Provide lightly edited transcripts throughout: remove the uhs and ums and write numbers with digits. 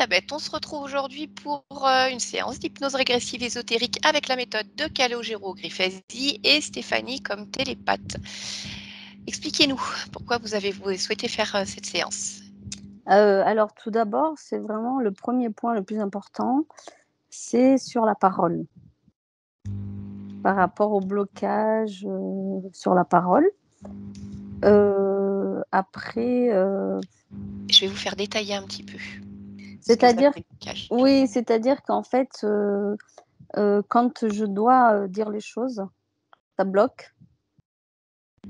Elisabeth, on se retrouve aujourd'hui pour une séance d'hypnose régressive ésotérique avec la méthode de Calogero Griffesi et Stéphanie comme télépathe. Expliquez-nous pourquoi vous avez souhaité faire cette séance. Alors tout d'abord, c'est vraiment le premier point le plus important, c'est sur la parole. Par rapport au blocage, sur la parole. Après, Je vais vous faire détailler un petit peu. c'est-à-dire qu'en fait, quand je dois, dire les choses, ça bloque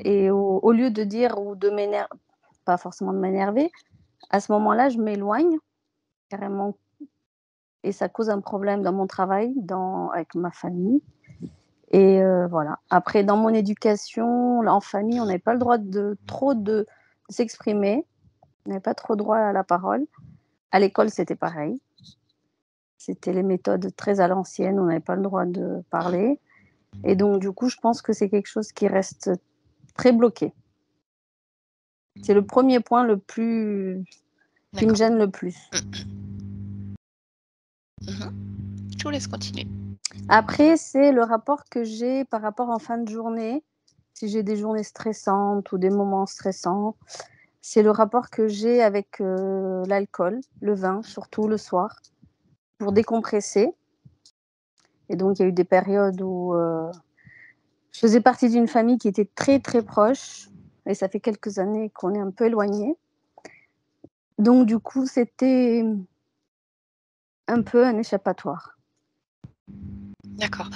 et au lieu de dire ou de pas forcément de m'énerver, à ce moment-là, je m'éloigne carrément et ça cause un problème dans mon travail, avec ma famille et voilà. Après dans mon éducation, en famille, on n'avait pas le droit de s'exprimer. On n'avait pas trop droit à la parole. À l'école, c'était pareil. C'était les méthodes très à l'ancienne, on n'avait pas le droit de parler et donc du coup, je pense que c'est quelque chose qui reste très bloqué. C'est le premier point qui me gêne le plus. Je vous laisse continuer. Après, c'est le rapport que j'ai par rapport en fin de journée, si j'ai des journées stressantes ou des moments stressants, c'est le rapport que j'ai avec l'alcool, le vin, surtout le soir, pour décompresser. Et donc, il y a eu des périodes où je faisais partie d'une famille qui était très, très proche et ça fait quelques années qu'on est un peu éloignés. Donc du coup, c'était un peu un échappatoire. D'accord.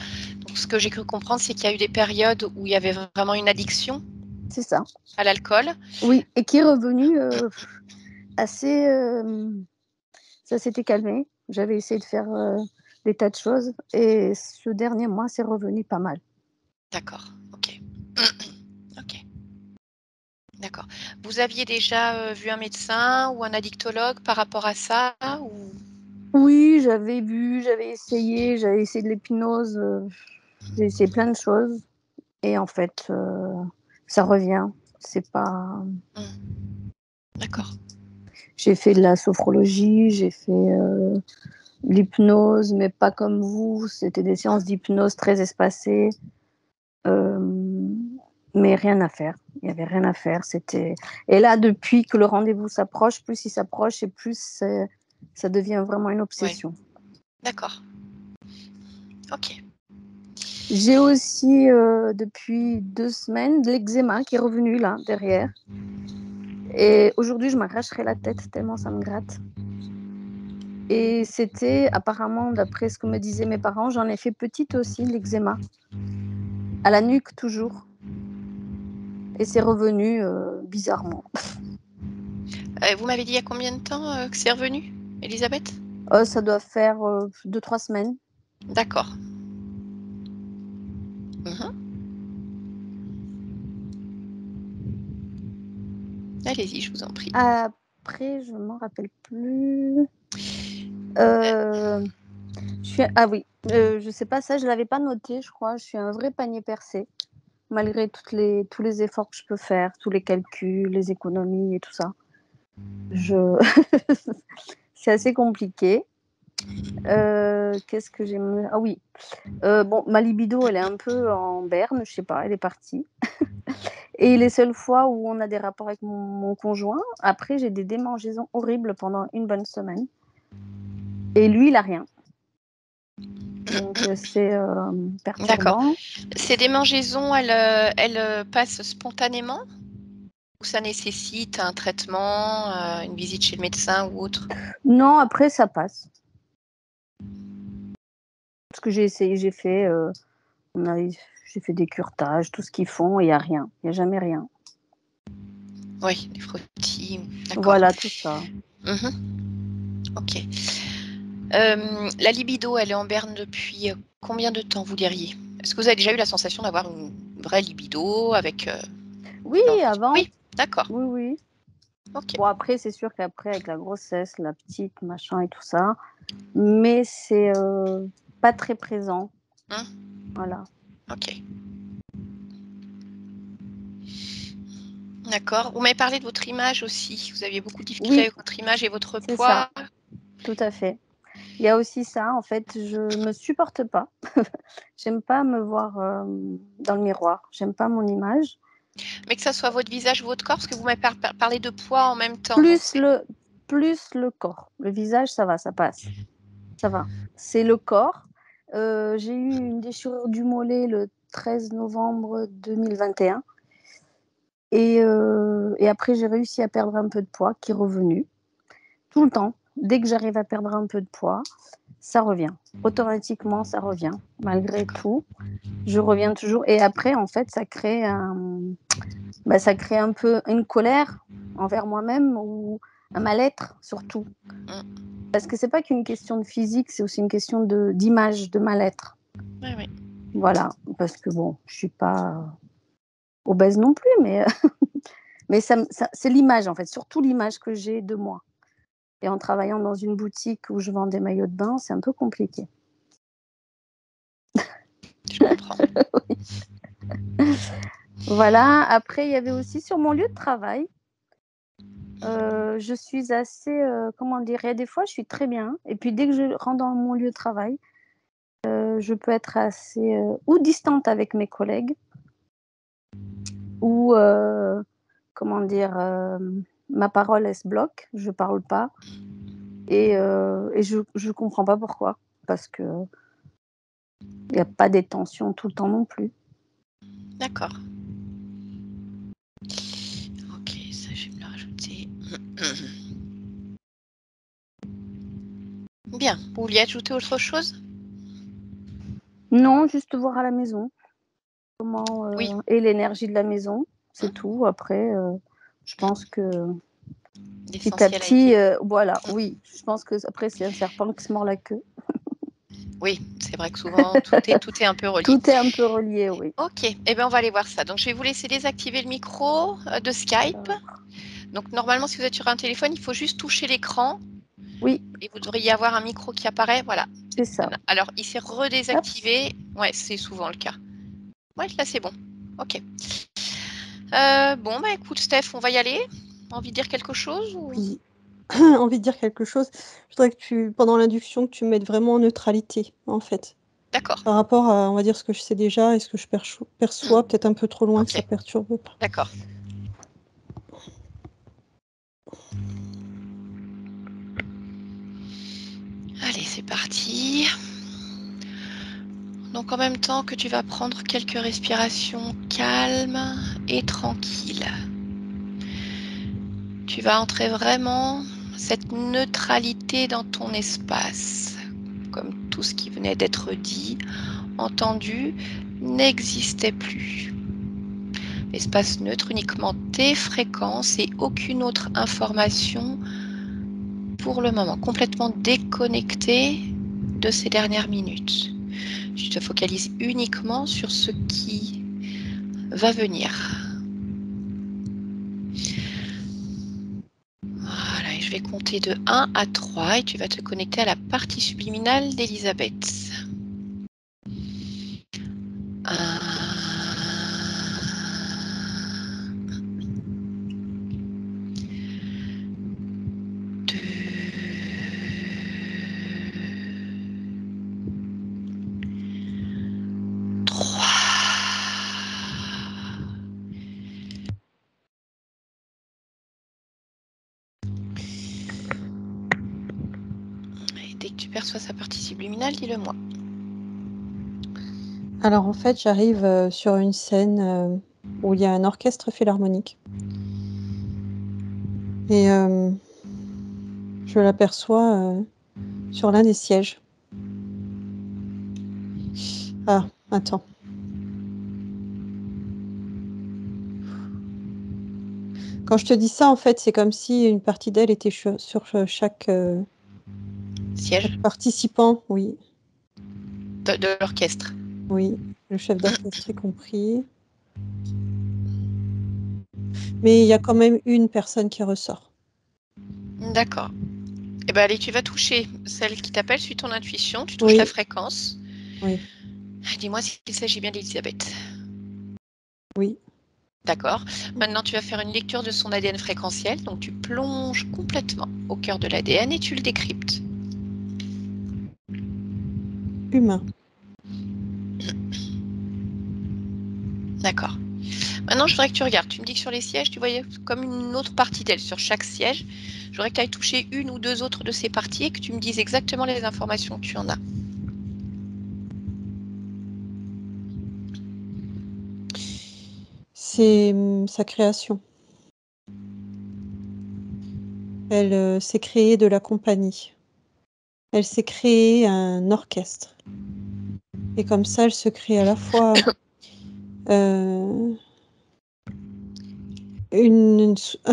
Donc ce que j'ai cru comprendre, c'est qu'il y a eu des périodes où il y avait vraiment une addiction. C'est ça. À l'alcool. Oui, et qui est revenu assez... ça s'était calmé. J'avais essayé de faire des tas de choses et ce dernier mois, c'est revenu pas mal. D'accord, ok. Ok. D'accord. Vous aviez déjà vu un médecin ou un addictologue par rapport à ça ou... Oui, j'avais essayé de l'hypnose, j'ai essayé plein de choses et en fait, ça revient. C'est pas... D'accord. J'ai fait de la sophrologie, j'ai fait l'hypnose, mais pas comme vous. C'était des séances d'hypnose très espacées. Mais rien à faire. Il n'y avait rien à faire. Et là, depuis que le rendez-vous s'approche, plus il s'approche et plus ça devient vraiment une obsession. Ouais. D'accord. Ok. J'ai aussi, depuis 2 semaines, de l'eczéma qui est revenu là, derrière. Et aujourd'hui, je m'arracherais la tête tellement ça me gratte. Et c'était apparemment, d'après ce que me disaient mes parents, j'en ai fait petite aussi, l'eczéma. À la nuque toujours. Et c'est revenu bizarrement. Vous m'avez dit il y a combien de temps que c'est revenu, Elisabeth? Ça doit faire 2-3 semaines. D'accord. Allez-y, je vous en prie. Après, je m'en rappelle plus. Ah oui, je sais pas, ça je l'avais pas noté, je crois. Je suis un vrai panier percé, malgré tous les efforts que je peux faire, tous les calculs, les économies et tout ça. C'est assez compliqué. Qu'est-ce que j'ai... Ah oui, bon, ma libido, elle est un peu en berne, je sais pas, elle est partie. Et les seules fois où on a des rapports avec mon conjoint, après, j'ai des démangeaisons horribles pendant une bonne semaine. Et lui, il a rien. Donc, c'est perturbant. D'accord. Ces démangeaisons, elles passent spontanément ou ça nécessite un traitement, une visite chez le médecin ou autre? Non, après, ça passe. Parce que j'ai essayé, j'ai fait des curetages, tout ce qu'ils font, et il n'y a rien. Il n'y a jamais rien. Oui, les frottis, d'accord. Voilà, tout ça. Ok. La libido, elle est en berne depuis combien de temps, vous diriez? Est-ce que vous avez déjà eu la sensation d'avoir une vraie libido avec... Oui, avant. Oui, d'accord. Oui, oui. Ok. Bon, après, c'est sûr qu'après, avec la grossesse, la petite, machin et tout ça, mais c'est pas très présent. Voilà. Ok. D'accord. Vous m'avez parlé de votre image aussi. Vous aviez beaucoup de difficultés avec votre image et votre poids. tout à fait. Il y a aussi ça, en fait, je me supporte pas. J'aime pas me voir, dans le miroir. J'aime pas mon image. Mais que ça soit votre visage ou votre corps, parce que vous m'avez parlé de poids en même temps, donc Plus le corps. Le visage, ça va, ça passe. Ça va. C'est le corps. J'ai eu une déchirure du mollet le 13 novembre 2021 et après j'ai réussi à perdre un peu de poids qui est revenu. Tout le temps. Dès que j'arrive à perdre un peu de poids, ça revient. Automatiquement, ça revient. Malgré d'accord. tout, je reviens toujours et après en fait, ça crée un peu une colère envers moi-même ou un mal-être surtout. Mmh. Parce que c'est pas qu'une question de physique, c'est aussi une question d'image, de mal-être. Oui, oui. Voilà, parce que bon, je suis pas obèse non plus, mais mais ça c'est l'image en fait, surtout l'image que j'ai de moi et en travaillant dans une boutique où je vends des maillots de bain, c'est un peu compliqué. Je comprends. Voilà, après il y avait aussi sur mon lieu de travail, je suis assez, comment dire? Il y a des fois je suis très bien et puis dès que je rentre dans mon lieu de travail, je peux être assez, ou distante avec mes collègues ou, comment dire? Ma parole elle se bloque, je parle pas et je comprends pas pourquoi. Parce qu'il y a pas des tensions tout le temps non plus. D'accord. OK, ça, je vais me le rajouter. Bien. Vous vouliez ajouter autre chose? Non, juste voir à la maison comment, Oui. est l'énergie de la maison, c'est Mmh. tout. Après, je pense que petit à L'essentiel a petit, été voilà, mmh. oui, je pense que après c'est un serpent qui se mord la queue. Oui, c'est vrai que souvent tout est un peu relié. Tout est un peu relié, oui. OK, eh bien, on va aller voir ça. Donc je vais vous laisser désactiver le micro, de Skype. D'accord. Donc normalement, si vous êtes sur un téléphone, il faut juste toucher l'écran Oui, et vous devriez avoir un micro qui apparaît. Voilà. c'est ça. Alors, il s'est Hop. redésactivé. Ouais, c'est souvent le cas. Ouais, là, c'est bon. OK. Bon, bah, écoute, Steph, on va y aller? Envie de dire quelque chose ou? Oui. Envie de dire quelque chose. Je voudrais que pendant l'induction, que tu me mettes vraiment en neutralité, en fait. D'accord. Par rapport à, on va dire, ce que je sais déjà et ce que je perçois, peut-être un peu trop loin, que ça OK, perturbe pas. d'accord. Allez, c'est parti. Donc en même temps que tu vas prendre quelques respirations calmes et tranquilles, tu vas entrer vraiment cette neutralité dans ton espace, comme tout ce qui venait d'être dit, entendu, n'existait plus. Espace neutre, uniquement tes fréquences et aucune autre information pour le moment, complètement déconnecté de ces dernières minutes. Tu te focalises uniquement sur ce qui va venir. Voilà, et je vais compter de 1 à 3 et tu vas te connecter à la partie subliminale d'Elisabeth. 2, 3. Et dès que tu perçois sa partie subliminale, dis-le-moi. Alors en fait, j'arrive sur une scène où il y a un orchestre philharmonique. Et je l'aperçois sur l'un des sièges. Ah, attends. Quand je te dis ça, en fait, c'est comme si une partie d'elle était sur chaque Siège participant, oui. de l'orchestre. Oui, le chef d'orchestre y compris. Mais il y a quand même une personne qui ressort. D'accord. Eh bien, allez, tu vas toucher celle qui t'appelle, suis ton intuition, tu touches la Oui, fréquence. oui, Dis-moi s'il s'agit bien d'Elisabeth. oui. D'accord. Maintenant, tu vas faire une lecture de son ADN fréquentiel. Donc, tu plonges complètement au cœur de l'ADN et tu le décryptes. humain. D'accord. Maintenant, je voudrais que tu regardes. Tu me dis que sur les sièges, tu voyais comme une autre partie d'elle sur chaque siège. Je voudrais que tu ailles toucher une ou deux autres de ces parties et que tu me dises exactement les informations que tu en as. C'est sa création. Elle s'est créée de la compagnie. Elle s'est créée un orchestre. Et comme ça, elle se crée à la fois un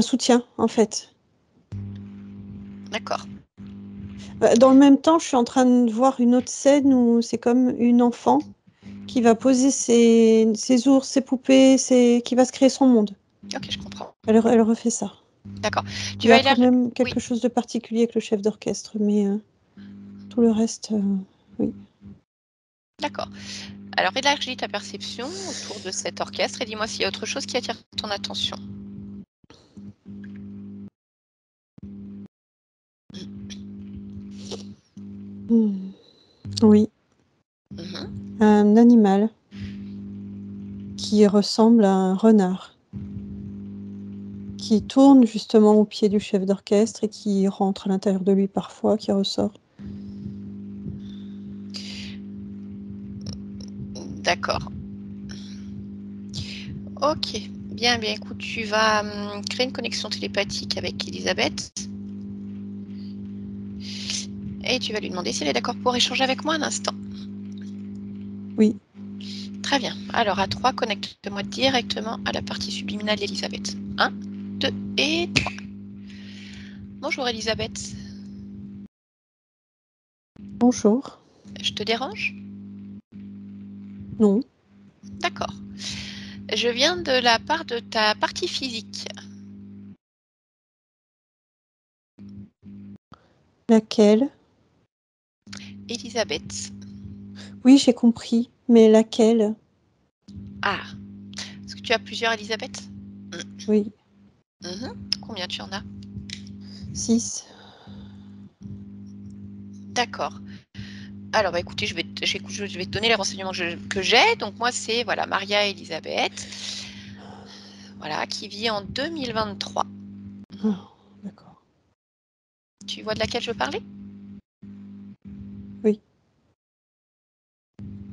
soutien, en fait. D'accord. Dans le même temps, je suis en train de voir une autre scène où c'est comme une enfant qui va poser ses ours, ses poupées, qui va se créer son monde. Ok, je comprends. Elle refait ça. D'accord. Il y a quand même quelque chose de particulier avec le chef d'orchestre, mais tout le reste, oui. D'accord. Alors, élargis ta perception autour de cet orchestre et dis-moi s'il y a autre chose qui attire ton attention. Oui. Un animal qui ressemble à un renard, qui tourne justement au pied du chef d'orchestre et qui rentre à l'intérieur de lui parfois, qui ressort. D'accord. Ok. Bien, écoute, tu vas créer une connexion télépathique avec Elisabeth. Et tu vas lui demander si elle est d'accord pour échanger avec moi un instant. Oui. Très bien. Alors, à 3, connecte-moi directement à la partie subliminale d'Elisabeth. 1, 2 et 3. Bonjour Elisabeth. Bonjour. Je te dérange? Non. D'accord. Je viens de la part de ta partie physique. Laquelle? Elisabeth. Oui, j'ai compris. Mais laquelle? Ah. Est-ce que tu as plusieurs Elisabeth? Oui. Combien tu en as? 6. D'accord. Alors, écoutez, je vais te donner les renseignements que j'ai. Donc, moi, c'est voilà, Maria Elisabeth, voilà, qui vit en 2023. D'accord. Tu vois de laquelle je parlais? Oui.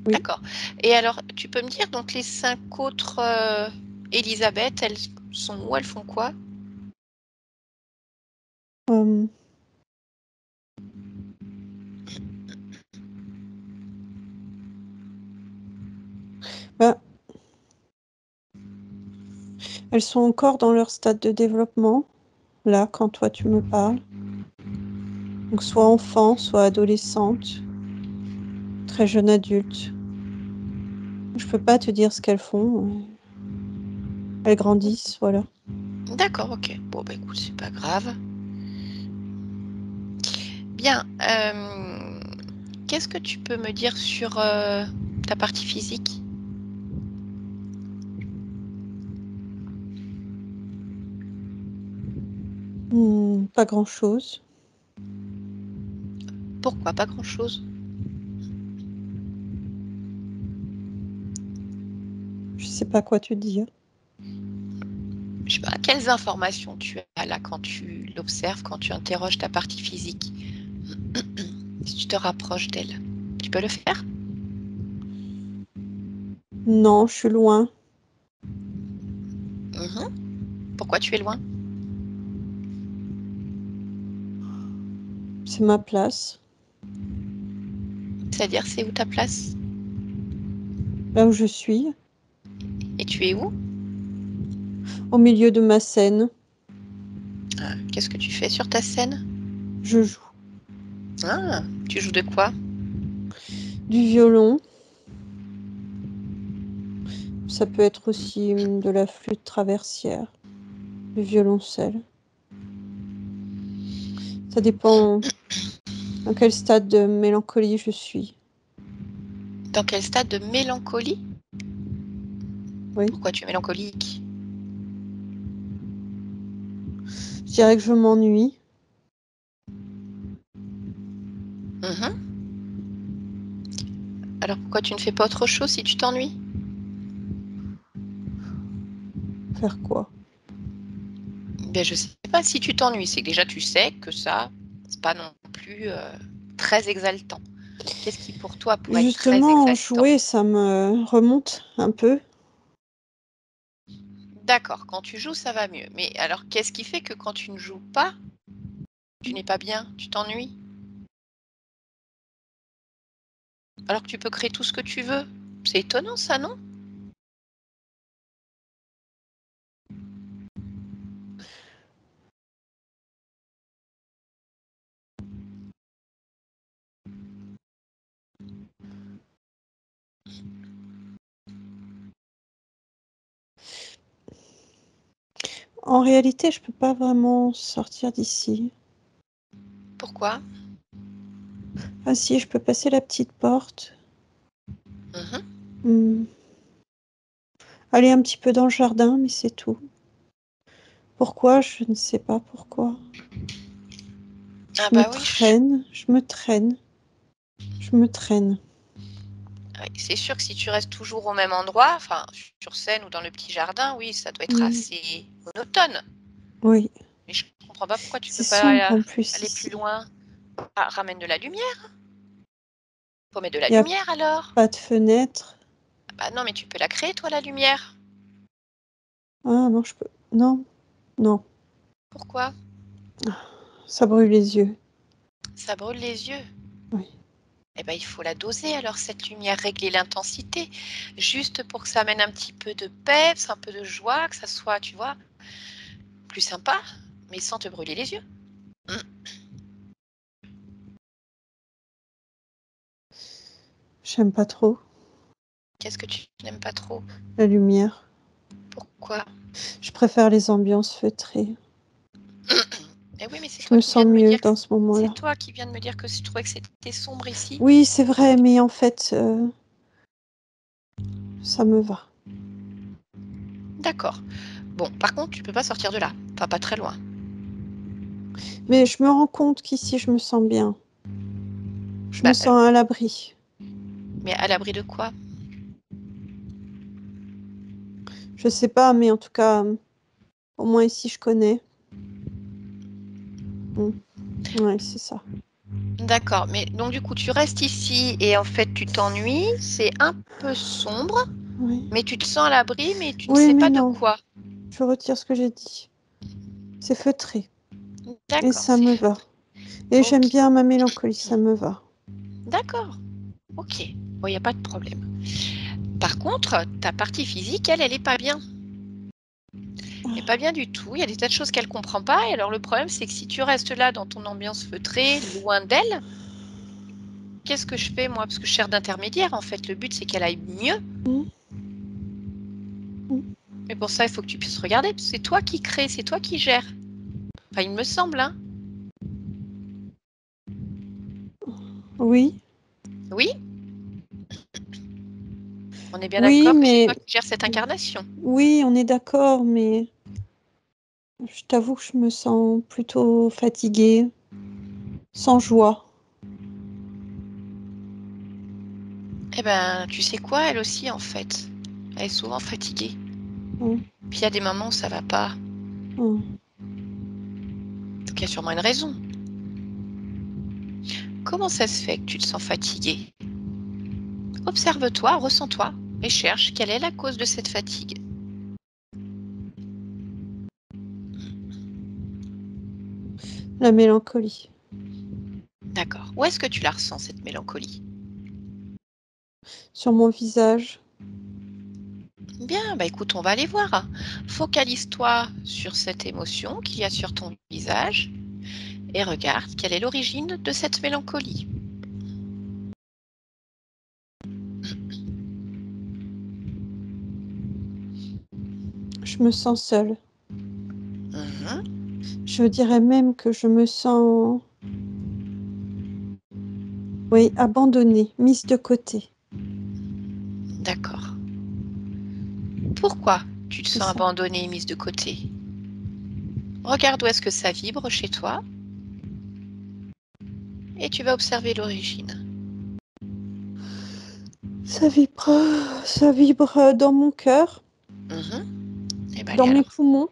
D'accord. Et alors, tu peux me dire, donc, les 5 autres Elisabeth, elles sont où? Elles font quoi? Elles sont encore dans leur stade de développement, là, quand toi tu me parles. Donc soit enfant, soit adolescente, très jeune adulte. Je peux pas te dire ce qu'elles font. Elles grandissent, voilà. D'accord, ok. Bon, écoute, c'est pas grave. Bien. Qu'est-ce que tu peux me dire sur ta partie physique? Pas grand-chose. Pourquoi pas grand-chose? Je sais pas quoi te dire. Je sais pas, quelles informations tu as là quand tu l'observes, quand tu interroges ta partie physique? Si tu te rapproches d'elle, tu peux le faire? Non, je suis loin. Pourquoi tu es loin? C'est ma place. C'est-à-dire, c'est où ta place? Là où je suis, Et tu es où? au milieu de ma scène, Qu'est-ce que tu fais sur ta scène? je joue. Ah, tu joues de quoi? Du violon. Ça peut être aussi de la flûte traversière, du violoncelle. Ça dépend dans quel stade de mélancolie je suis. Dans quel stade de mélancolie? Oui. Pourquoi tu es mélancolique? Je dirais que je m'ennuie. Alors pourquoi tu ne fais pas autre chose si tu t'ennuies? Faire quoi? Ben, je sais pas, si tu t'ennuies, c'est que déjà tu sais que ça, c'est pas non plus très exaltant. Qu'est-ce qui pour toi pourrait être très Justement, exaltant? jouer, ça me remonte un peu. D'accord, quand tu joues, ça va mieux. Mais alors, qu'est-ce qui fait que quand tu ne joues pas, tu n'es pas bien, tu t'ennuies? Alors que tu peux créer tout ce que tu veux. C'est étonnant ça, non? En réalité, je peux pas vraiment sortir d'ici. Pourquoi? Ah si, je peux passer la petite porte. Mhm. Aller un petit peu dans le jardin, mais c'est tout. Pourquoi? Je ne sais pas pourquoi. Je Ah me bah oui, traîne, je me traîne, je me traîne. oui, c'est sûr que si tu restes toujours au même endroit, enfin sur scène ou dans le petit jardin, oui, ça doit être assez monotone. Oui, Mais je comprends pas pourquoi tu peux c'est pas sombre en plus aller plus ici. loin. Ah, ramène de la lumière. Faut mettre de la Il n'y a lumière alors. pas de fenêtre. Bah non, mais tu peux la créer toi la lumière. Ah non, je peux. Non, non, Pourquoi? ça brûle les yeux. Ça brûle les yeux. Oui. Eh ben, il faut la doser alors cette lumière, régler l'intensité, juste pour que ça amène un petit peu de peps, un peu de joie, que ça soit, tu vois, plus sympa, mais sans te brûler les yeux. J'aime pas trop Qu'est-ce que tu n'aimes pas trop? la lumière. Pourquoi? Je préfère les ambiances feutrées. Eh oui, mais c'est Je toi me qui viens sens de me mieux dire dans ce c'est moment-là. toi qui viens de me dire que tu trouvais que c'était sombre ici. Oui, c'est vrai, mais en fait, ça me va. D'accord. Bon, par contre, tu peux pas sortir de là. Enfin, pas très loin. Mais je me rends compte qu'ici, je me sens bien. Je me Bah, sens à l'abri. mais à l'abri de quoi? Je sais pas, mais en tout cas, au moins ici, je connais. Ouais, c'est ça. D'accord, mais donc du coup, tu restes ici et en fait, tu t'ennuies, c'est un peu sombre, Oui. mais tu te sens à l'abri, mais tu ne Oui, sais mais pas de non. quoi. Je retire ce que j'ai dit. C'est feutré. Et D'accord, ça c'est me va. feutré. Et j'aime Ok, bien ma mélancolie, ça me va. d'accord, ok. Bon, il n'y a pas de problème. Par contre, ta partie physique, elle est pas bien. Elle n'est pas bien du tout. Il y a des tas de choses qu'elle comprend pas. Et alors, le problème, c'est que si tu restes là dans ton ambiance feutrée, loin d'elle, qu'est-ce que je fais, moi? Parce que je sers d'intermédiaire, en fait. Le but, c'est qu'elle aille mieux. Mais pour ça, il faut que tu puisses regarder. Parce que c'est toi qui crée, c'est toi qui gères. Enfin, il me semble, hein. Oui. Oui? On est bien Oui, d'accord que c'est mais toi qui gères cette incarnation. oui, on est d'accord, mais je t'avoue que je me sens plutôt fatiguée, sans joie. Eh ben, tu sais quoi, elle aussi, en fait. Elle est souvent fatiguée. Hum, Puis il y a des moments où ça va pas. hum. Donc il y a sûrement une raison. Comment ça se fait que tu te sens fatiguée? Observe-toi, ressens-toi et cherche quelle est la cause de cette fatigue. La mélancolie. D'accord. Où est-ce que tu la ressens, cette mélancolie? Sur mon visage. Bien, bah écoute, on va aller voir. Focalise-toi sur cette émotion qu'il y a sur ton visage et regarde quelle est l'origine de cette mélancolie. Je me sens seule. Mhm. Je dirais même que je me sens, oui, abandonnée, mise de côté. D'accord. Pourquoi tu te C'est sens ça. abandonnée et mise de côté? Regarde où est-ce que ça vibre chez toi et tu vas observer l'origine. Ça vibre dans mon cœur, Et ben, dans allez, mes alors. poumons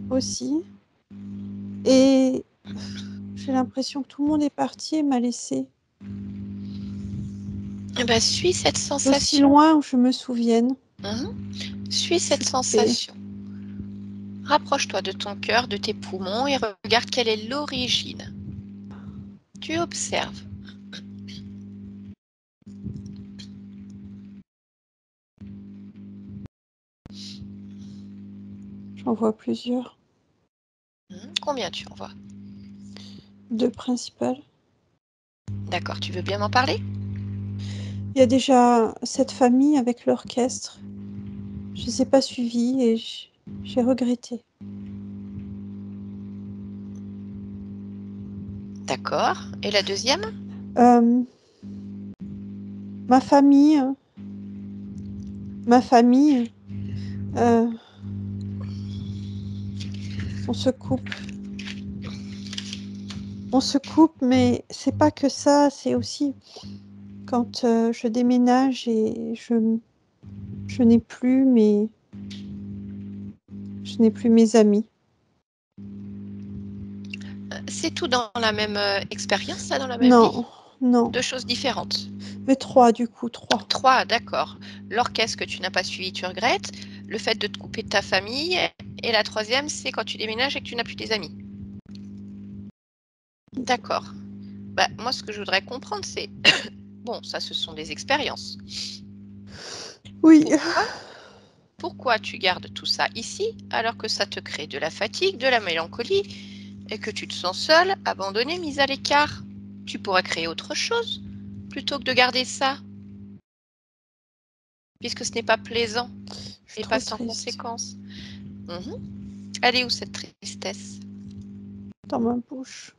aussi. Et j'ai l'impression que tout le monde est parti et m'a laissé. Eh ben, suis cette D'aussi sensation. loin où je me souvienne. Suis cette sensation. Rapproche-toi de ton cœur, de tes poumons et regarde quelle est l'origine. Tu observes. J'en vois plusieurs. Combien tu en vois? 2 principales. D'accord, tu veux bien m'en parler? Il y a déjà cette famille avec l'orchestre. Je les ai pas suivis et j'ai regretté. D'accord. Et la deuxième? Ma famille, on se coupe. On se coupe, mais c'est pas que ça, c'est aussi quand je déménage et je n'ai plus mes amis. C'est tout dans la même expérience, ça, dans la même vie? Non. 2 choses différentes. Mais 3 du coup, 3. 3, d'accord. L'orchestre que tu n'as pas suivi, tu regrettes. Le fait de te couper de ta famille. Et la troisième, c'est quand tu déménages et que tu n'as plus tes amis. D'accord. Bah, moi, ce que je voudrais comprendre, c'est... Bon, ça, ce sont des expériences. Oui. Pourquoi tu gardes tout ça ici, alors que ça te crée de la fatigue, de la mélancolie, et que tu te sens seule, abandonnée, mise à l'écart? Tu pourrais créer autre chose, plutôt que de garder ça, puisque ce n'est pas plaisant et pas sans conséquence. Elle est où cette tristesse? Dans ma bouche.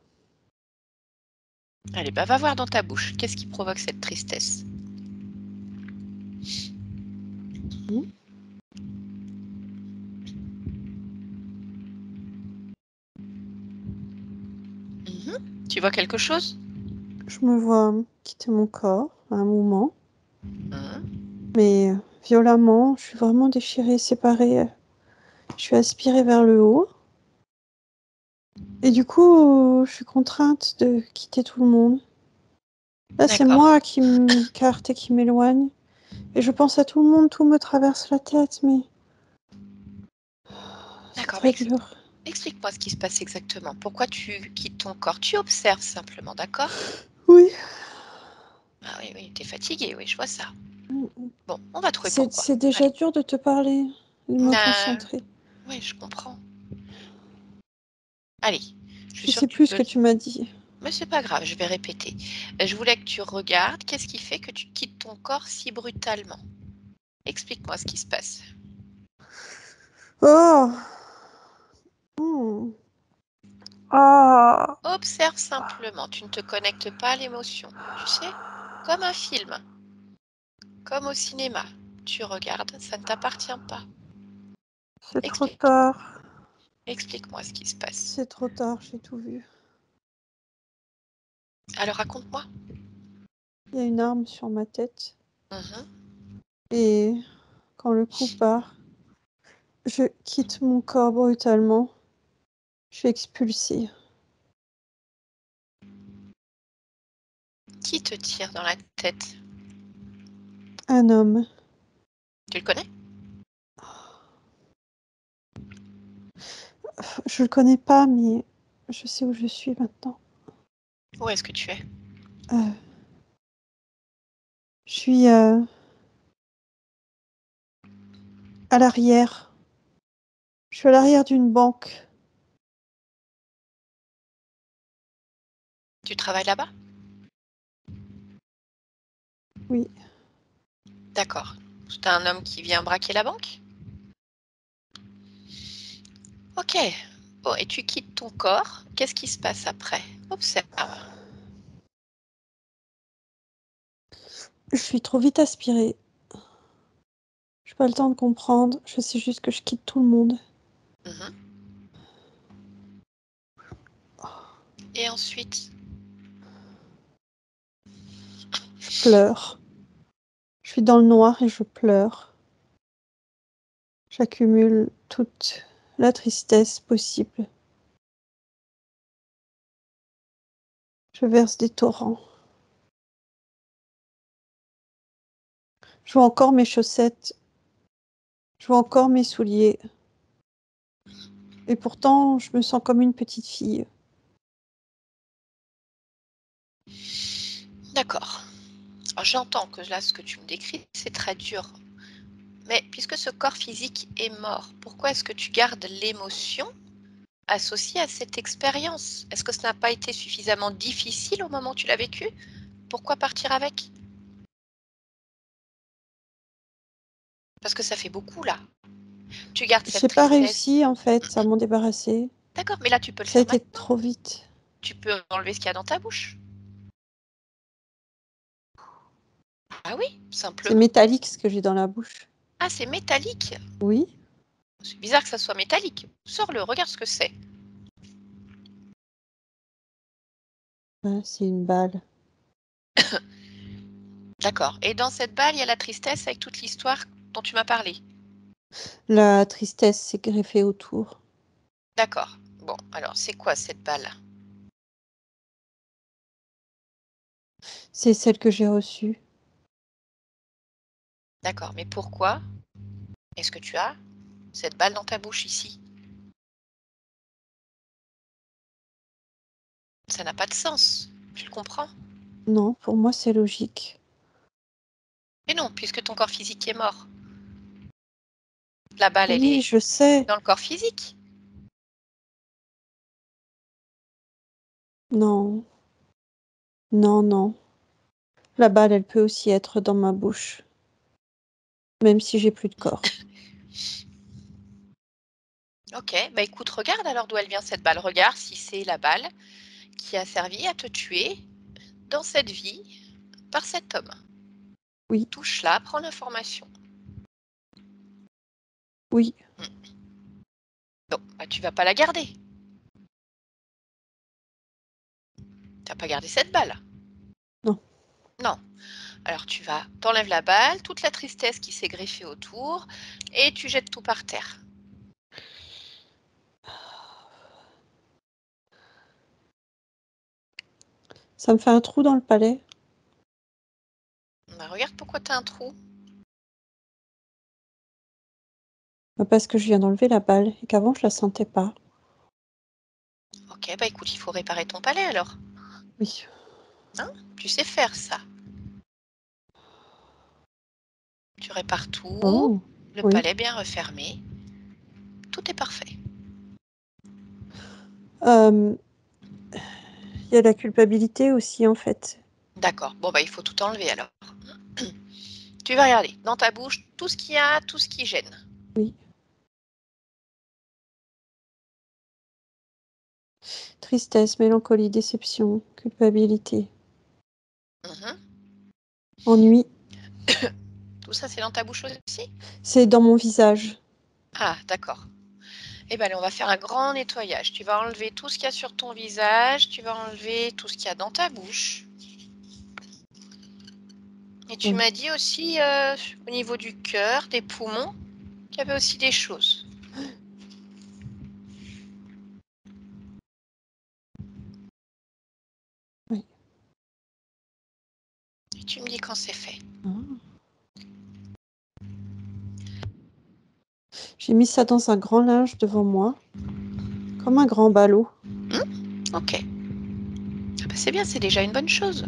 Allez, bah va voir dans ta bouche. Qu'est-ce qui provoque cette tristesse? Tu vois quelque chose? Je me vois quitter mon corps à un moment. Mais violemment, je suis vraiment déchirée, séparée. Je suis aspirée vers le haut. Et du coup, je suis contrainte de quitter tout le monde. Là, c'est moi qui m'écarte et qui m'éloigne. Et je pense à tout le monde, tout me traverse la tête, mais... C'est très dur. Explique-moi ce qui se passe exactement. Pourquoi tu quittes ton corps? Tu observes simplement, d'accord? Oui. Ah oui, t'es fatiguée, oui, je vois ça. Bon, on va trouver pourquoi. C'est déjà dur de te parler, de me concentrer. Oui, je comprends. Allez, Je sais plus ce que tu m'as dit. Mais c'est pas grave, je vais répéter. Je voulais que tu regardes qu'est-ce qui fait que tu quittes ton corps si brutalement. Explique-moi ce qui se passe. Oh. Ah. Observe simplement, tu ne te connectes pas à l'émotion. Tu sais, comme un film, comme au cinéma. Tu regardes, ça ne t'appartient pas. C'est trop tard. Explique-moi ce qui se passe. C'est trop tard, j'ai tout vu. Alors raconte-moi. Il y a une arme sur ma tête. Et quand le coup part, je quitte mon corps brutalement. Je suis expulsée. Qui te tire dans la tête? Un homme. Tu le connais? Je le connais pas, mais je sais où je suis maintenant. Où est-ce que tu es? Je suis à l'arrière. Je suis à l'arrière d'une banque. Tu travailles là-bas? Oui. D'accord. C'est un homme qui vient braquer la banque? Ok. Bon, et tu quittes ton corps. Qu'est-ce qui se passe après? Observe. Je suis trop vite aspirée. J'ai pas le temps de comprendre. Je sais juste que je quitte tout le monde. Et ensuite? Je pleure. suis dans le noir et je pleure. J'accumule toute la tristesse possible. Je verse des torrents. Je vois encore mes chaussettes. Je vois encore mes souliers. Et pourtant, je me sens comme une petite fille. D'accord. J'entends que là, ce que tu me décris, c'est très dur. Mais puisque ce corps physique est mort, pourquoi est-ce que tu gardes l'émotion associée à cette expérience? Est-ce que ça n'a pas été suffisamment difficile au moment où tu l'as vécu? Pourquoi partir avec? Parce que ça fait beaucoup là. Tu gardes cette J'ai pas tristesse. réussi, en fait, à m'en débarrasser. D'accord, mais là, tu peux le Ça a faire été maintenant. trop vite. Tu peux enlever ce qu'il y a dans ta bouche. Ah oui, C'est simplement. métallique ce que j'ai dans la bouche. Ah, c'est métallique. Oui. C'est bizarre que ça soit métallique. Sors-le, regarde ce que c'est. Ah, c'est une balle. D'accord. Et dans cette balle, il y a la tristesse avec toute l'histoire dont tu m'as parlé. La tristesse s'est greffée autour. D'accord. Bon, alors, c'est quoi cette balle? C'est celle que j'ai reçue. D'accord, mais pourquoi est-ce que tu as cette balle dans ta bouche ici? Ça n'a pas de sens. Tu le comprends? Non, pour moi, c'est logique. Mais non, puisque ton corps physique est mort. La balle, elle Oui, est je sais. dans le corps physique. Non. Non, non. La balle, elle peut aussi être dans ma bouche. Même si j'ai plus de corps. Ok, bah écoute, regarde alors d'où elle vient cette balle. Regarde si c'est la balle qui a servi à te tuer dans cette vie par cet homme. Oui, Touche-la, prends l'information. oui. Non, bah tu vas pas la garder. Tu vas pas garder cette balle. Non. Non. Alors tu t'enlèves la balle, toute la tristesse qui s'est greffée autour, et tu jettes tout par terre. Ça me fait un trou dans le palais. Bah, regarde pourquoi tu as un trou. Parce que je viens d'enlever la balle et qu'avant, je la sentais pas. Ok, bah écoute, il faut réparer ton palais alors. Oui. Tu sais faire ça. Tu répares tout, Oh, le oui. palais bien refermé. Tout est parfait. Il y a la culpabilité aussi, en fait. D'accord, bon bah il faut tout enlever alors. Tu vas regarder dans ta bouche tout ce qu'il y a, tout ce qui gêne. Oui. Tristesse, mélancolie, déception, culpabilité, Mhm. ennui. Tout ça c'est dans ta bouche aussi? C'est dans mon visage. Ah, d'accord. Eh bien, allez, on va faire un grand nettoyage. Tu vas enlever tout ce qu'il y a sur ton visage, tu vas enlever tout ce qu'il y a dans ta bouche. Et tu Ouais. m'as dit aussi, au niveau du cœur, des poumons, qu'il y avait aussi des choses. Oui. Et tu me dis quand c'est fait. Ah. J'ai mis ça dans un grand linge devant moi, comme un grand ballot. Ok. Ah bah, c'est bien, c'est déjà une bonne chose.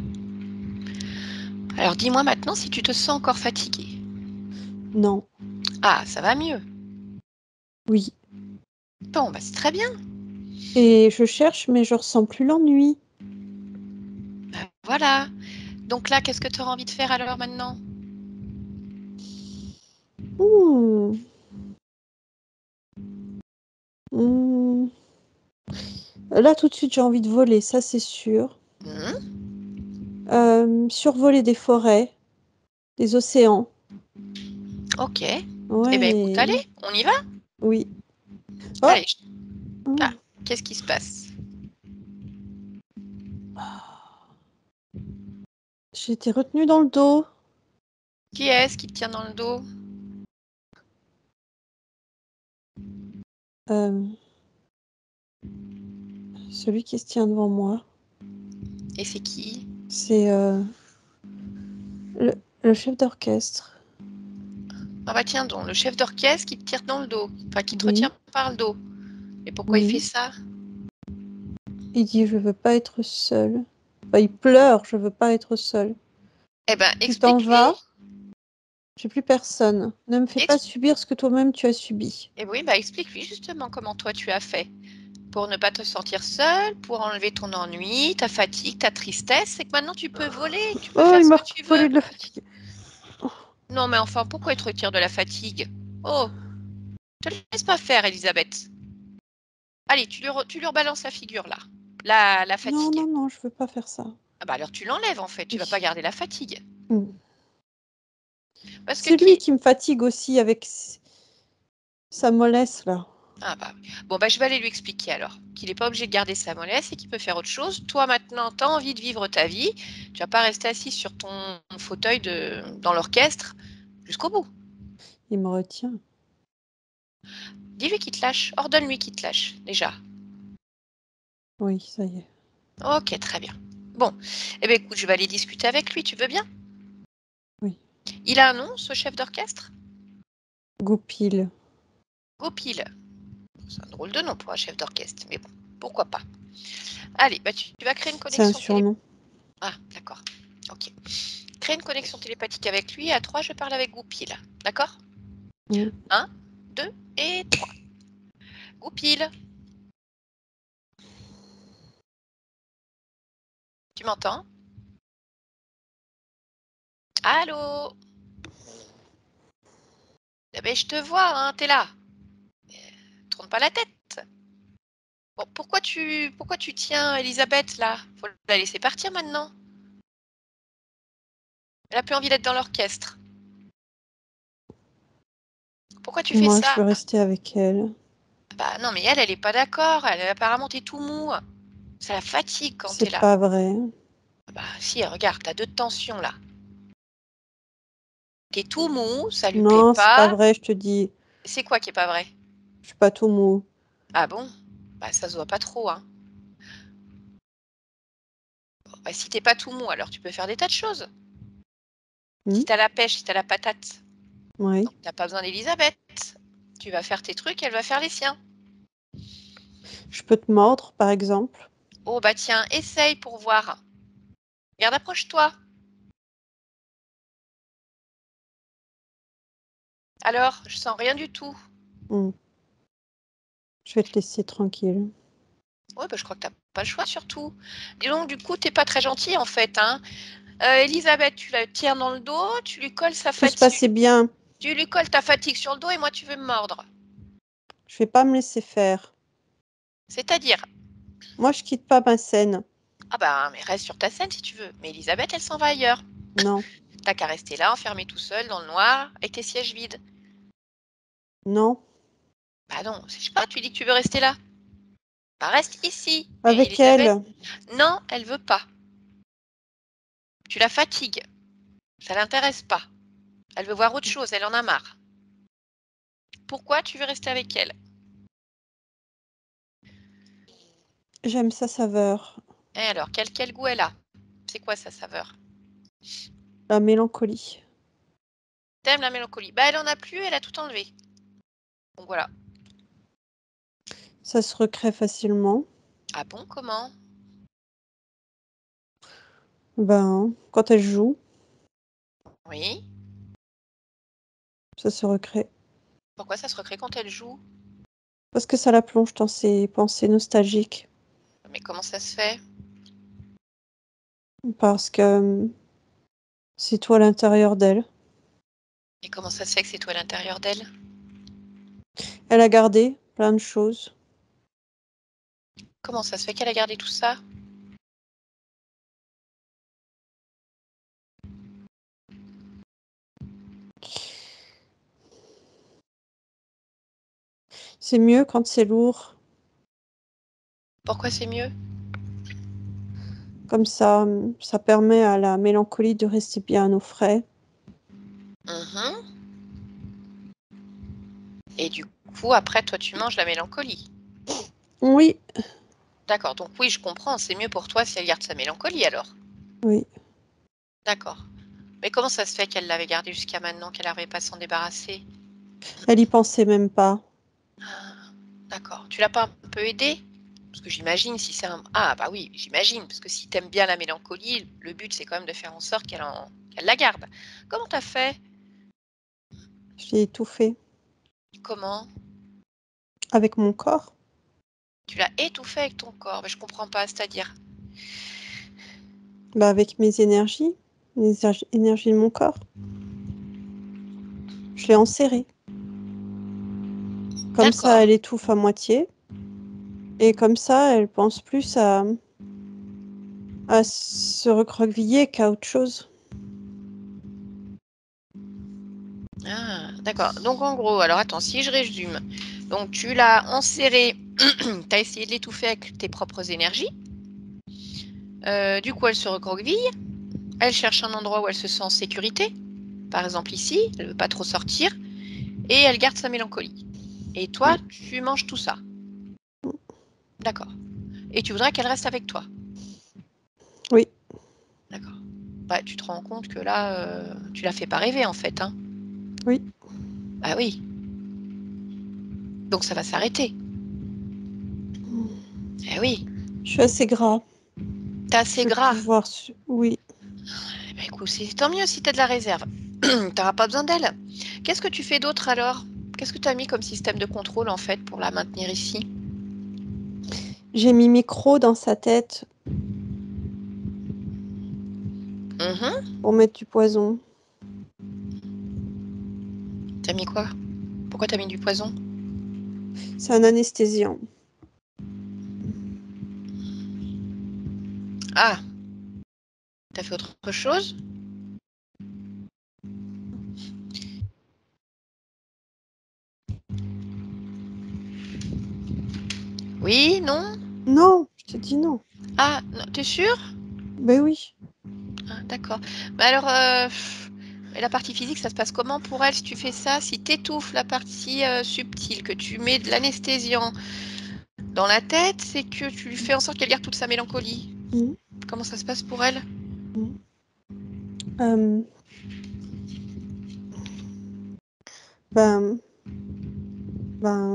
Alors dis-moi maintenant si tu te sens encore fatigué. Non. Ah, ça va mieux. Oui. Bon, bah c'est très bien. Et je cherche, mais je ressens plus l'ennui. Bah, voilà. Donc là, qu'est-ce que tu auras envie de faire alors maintenant? Hmm. Hmm. Là, tout de suite, j'ai envie de voler, ça c'est sûr. Survoler des forêts, des océans. Ok. Eh bien écoute, Ouais. allez, on y va? Oui. Oh. Allez. Ah, qu'est-ce qui se passe? J'ai été retenue dans le dos. Qui est-ce qui te tient dans le dos? Celui qui se tient devant moi. Et c'est qui? C'est le chef d'orchestre. Ah bah tiens donc, le chef d'orchestre qui te tire dans le dos, enfin qui te Oui. retient par le dos. Et pourquoi il fait ça? Il dit je veux pas être seul. Enfin, il pleure, je veux pas être seul. Eh ben, Tu t'en explique-lui. vas, j'ai plus personne. Ne me fais pas subir ce que toi-même tu as subi. Et oui, bah explique-lui justement comment toi tu as fait pour ne pas te sentir seul, pour enlever ton ennui, ta fatigue, ta tristesse. C'est que maintenant tu peux voler, tu peux faire il ce m'a que tu volé veux. de la fatigue. Non mais enfin, pourquoi il te retire de la fatigue? Oh, te laisse pas faire, Elisabeth. Allez, tu lui rebalances la figure là, la fatigue. Non, je veux pas faire ça. Ah bah alors tu l'enlèves en fait, tu vas pas garder la fatigue. Parce que C'est lui qui me fatigue aussi avec sa mollesse là. Ah bah, bon bah je vais aller lui expliquer alors qu'il n'est pas obligé de garder sa mollesse et qu'il peut faire autre chose. Toi maintenant, tu as envie de vivre ta vie, tu vas pas rester assis sur ton fauteuil dans l'orchestre jusqu'au bout. Il me retient. Dis-lui qu'il te lâche, ordonne-lui qu'il te lâche déjà. Oui, ça y est. Ok, très bien. Bon, eh bien écoute, je vais aller discuter avec lui, tu veux bien? Oui. Il a un nom, ce chef d'orchestre? Goupil. Goupil. C'est un drôle de nom pour un chef d'orchestre, mais bon, pourquoi pas. Allez, bah tu vas créer une C'est un connexion surnom. Ah, d'accord. Ok. Crée une connexion télépathique avec lui. À 3, je parle avec Goupil. D'accord? 1, 2 et 3. Goupil. Tu m'entends? Allô? Eh ben, je te vois, hein, t'es là. Tourne pas la tête. Bon, pourquoi tu tiens Elisabeth là? Faut la laisser partir maintenant. Elle a plus envie d'être dans l'orchestre. Pourquoi tu fais Moi, ça? je veux rester avec elle. Bah non, mais elle est pas d'accord. Elle apparemment t'es tout mou. Ça la fatigue quand t'es C'est là. pas vrai. Bah si, regarde, t'as 2 tensions là. T'es tout mou, ça lui plaît Non, c'est pas pas. vrai, je te dis. C'est quoi qui est pas vrai? Je suis pas tout mou. Ah bon? Bah ça se voit pas trop, hein. Bon, bah, si t'es pas tout mou, alors tu peux faire des tas de choses. Si t'as la pêche, si t'as la patate, Oui. donc t'as pas besoin d'Elisabeth. Tu vas faire tes trucs, elle va faire les siens. Je peux te mordre, par exemple. Oh bah tiens, essaye pour voir. Regarde, approche-toi. Alors, je sens rien du tout. Je vais te laisser tranquille. Ouais, bah je crois que t'as pas le choix surtout. Dis donc, du coup, t'es pas très gentil en fait, hein. Elisabeth, tu la tiens dans le dos, tu lui colles sa Tout se passait fatigue. bien. Tu lui colles ta fatigue sur le dos et moi tu veux me mordre. Je vais pas me laisser faire. C'est-à-dire? Moi, je quitte pas ma scène. Ah bah, mais reste sur ta scène si tu veux. Mais Elisabeth, elle s'en va ailleurs. Non. T'as qu'à rester là, enfermé tout seul, dans le noir, avec tes sièges vides. Non. Bah non, je sais pas, tu dis que tu veux rester là. Bah reste ici. Mais Avec Elisabeth, elle. non, elle veut pas. Tu la fatigues. Ça l'intéresse pas. Elle veut voir autre chose, elle en a marre. Pourquoi tu veux rester avec elle? J'aime sa saveur. Et alors, quel goût elle a? C'est quoi sa saveur? La mélancolie. T'aimes la mélancolie? Bah elle en a plus, elle a tout enlevé. Donc voilà. Ça se recrée facilement. Ah bon, comment? Ben, quand elle joue, Oui. ça se recrée. Pourquoi ça se recrée quand elle joue? Parce que ça la plonge dans ses pensées nostalgiques. Mais comment ça se fait? Parce que c'est toi à l'intérieur d'elle. Et comment ça se fait que c'est toi à l'intérieur d'elle? Elle a gardé plein de choses. Comment ça se fait qu'elle a gardé tout ça? C'est mieux quand c'est lourd. Pourquoi c'est mieux? Comme ça permet à la mélancolie de rester bien au frais. Et du coup, après, toi, tu manges la mélancolie. Oui. D'accord. Donc oui, je comprends. C'est mieux pour toi si elle garde sa mélancolie alors. Oui. D'accord. Mais comment ça se fait qu'elle l'avait gardée jusqu'à maintenant, qu'elle n'arrivait pas à s'en débarrasser? Elle y pensait même pas. D'accord. Tu l'as pas un peu aidée? Parce que j'imagine si c'est un... Ah bah oui, j'imagine. Parce que si tu aimes bien la mélancolie, le but c'est quand même de faire en sorte qu'elle la garde. Comment t'as fait? Je l'ai étouffée. Comment? Avec mon corps. Tu l'as étouffée avec ton corps. Mais je comprends pas, c'est-à-dire... Bah, avec mes énergies. Les énergies de mon corps. Je l'ai enserrée. Comme ça, elle étouffe à moitié. Et comme ça, elle pense plus à se recroqueviller qu'à autre chose. Ah, d'accord. Donc en gros, alors attends, si je résume. Donc tu l'as enserrée, tu as essayé de l'étouffer avec tes propres énergies. Du coup, elle se recroqueville. Elle cherche un endroit où elle se sent en sécurité. Par exemple ici, elle ne veut pas trop sortir. Et elle garde sa mélancolie. Et toi, tu manges tout ça. D'accord. Et tu voudrais qu'elle reste avec toi. Oui. D'accord. Bah, tu te rends compte que là, tu la fais pas rêver en fait. Hein. Oui. Ah oui. Donc ça va s'arrêter. Eh oui. Je suis assez gras. T'es assez Je vais gras. pouvoir... Oui. Eh ben, écoute, c'est tant mieux si t'as de la réserve. T'auras pas besoin d'elle. Qu'est-ce que tu fais d'autre alors? Qu'est-ce que tu as mis comme système de contrôle en fait pour la maintenir ici? J'ai mis micro dans sa tête pour mettre du poison. T'as mis quoi? Pourquoi t'as mis du poison? C'est un anesthésiant. Ah, t'as fait autre chose? Oui, non? Non, je te dis non. Ah, non, t'es sûr? Ben oui. Ah, d'accord. Bah alors, et la partie physique, ça se passe comment pour elle si tu fais ça? Si t'étouffes la partie subtile, que tu mets de l'anesthésiant dans la tête, c'est que tu lui fais en sorte qu'elle garde toute sa mélancolie. Comment ça se passe pour elle?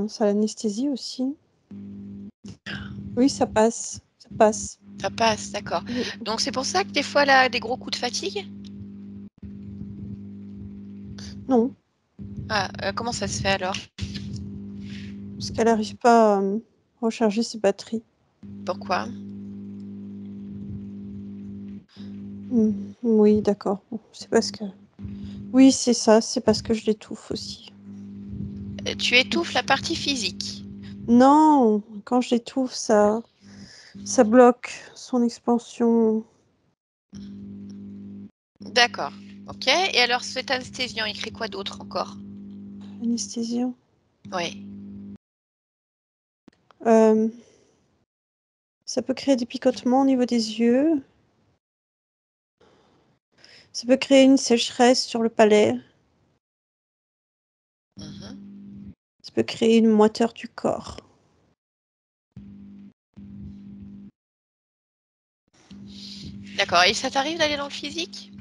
Ça l'anesthésie aussi. Oui, ça passe. Ça passe. Ça passe, d'accord. Oui. Donc c'est pour ça que des fois elle a des gros coups de fatigue? Non, Ah, comment ça se fait alors? parce qu'elle n'arrive pas à recharger ses batteries. Pourquoi? Oui, d'accord. Bon, c'est parce que... Oui, c'est ça. C'est parce que je l'étouffe aussi. Tu étouffes la partie physique. Non, quand je l'étouffe, ça bloque son expansion. D'accord. Ok. Et alors cet anesthésiant, il crée quoi d'autre encore? Anesthésiant. Oui. Ça peut créer des picotements au niveau des yeux. Ça peut créer une sécheresse sur le palais. Ça peut créer une moiteur du corps. D'accord. Et ça t'arrive d'aller dans le physique?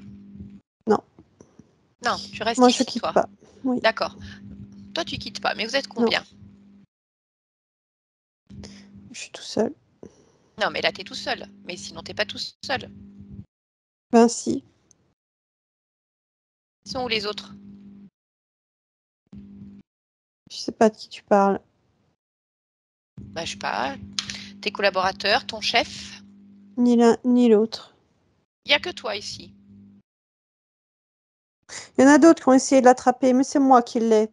Non. Non, tu restes Moi, je ici, quitte toi. pas. Oui. D'accord. Toi, tu quittes pas. Mais vous êtes Non. combien? Je suis tout seul. Non, mais là, t'es tout seul. Mais sinon, t'es pas tout seul. Ben si. Ils sont où les autres? Je sais pas de qui tu parles. Bah, je sais pas. Tes collaborateurs, ton chef? Ni l'un ni l'autre. Il n'y a que toi ici. Il y en a d'autres qui ont essayé de l'attraper, mais c'est moi qui l'ai.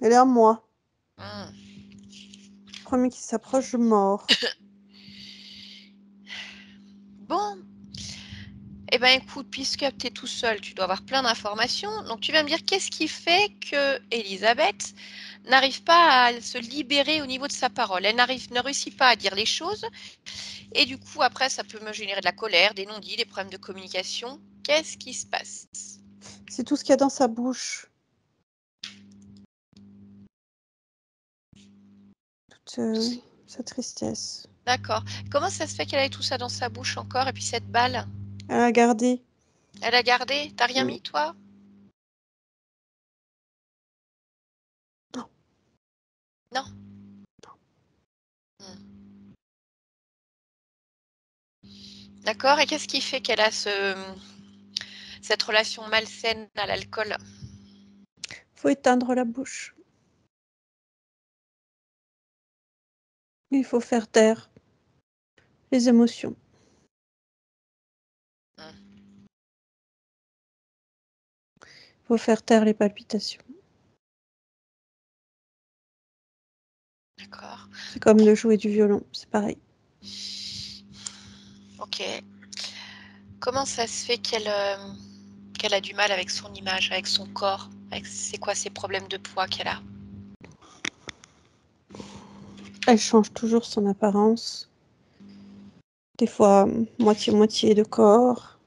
Elle est à moi. Le premier qui s'approche, je mords. Bon. Eh ben écoute, puisque tu es tout seul, tu dois avoir plein d'informations. Donc tu vas me dire qu'est-ce qui fait que Elisabeth n'arrive pas à se libérer au niveau de sa parole. Elle ne réussit pas à dire les choses. Et du coup, après, ça peut me générer de la colère, des non-dits, des problèmes de communication. Qu'est-ce qui se passe? C'est tout ce qu'il y a dans sa bouche. Toute sa tristesse. D'accord. Comment ça se fait qu'elle ait tout ça dans sa bouche encore et puis cette balle? Elle a gardé. Elle a gardé? T'as rien mis, toi? Non. Non? D'accord. Et qu'est-ce qui fait qu'elle a cette relation malsaine à l'alcool? Faut éteindre la bouche. Il faut faire taire les émotions. Il faut faire taire les palpitations. D'accord. C'est comme de jouer du violon, c'est pareil. Ok. Comment ça se fait qu'elle a du mal avec son image, avec son corps? C'est quoi ces problèmes de poids qu'elle a? Elle change toujours son apparence. Des fois, moitié-moitié de corps.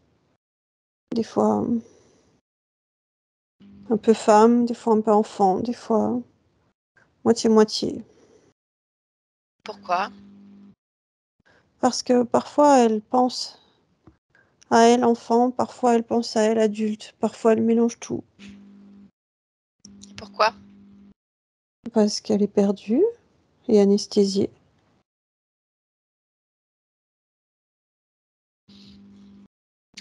Des fois, un peu femme. Des fois, un peu enfant. Des fois, moitié-moitié. Pourquoi? Parce que parfois, elle pense à elle enfant. Parfois, elle pense à elle adulte. Parfois, elle mélange tout. Pourquoi? Parce qu'elle est perdue et anesthésiée.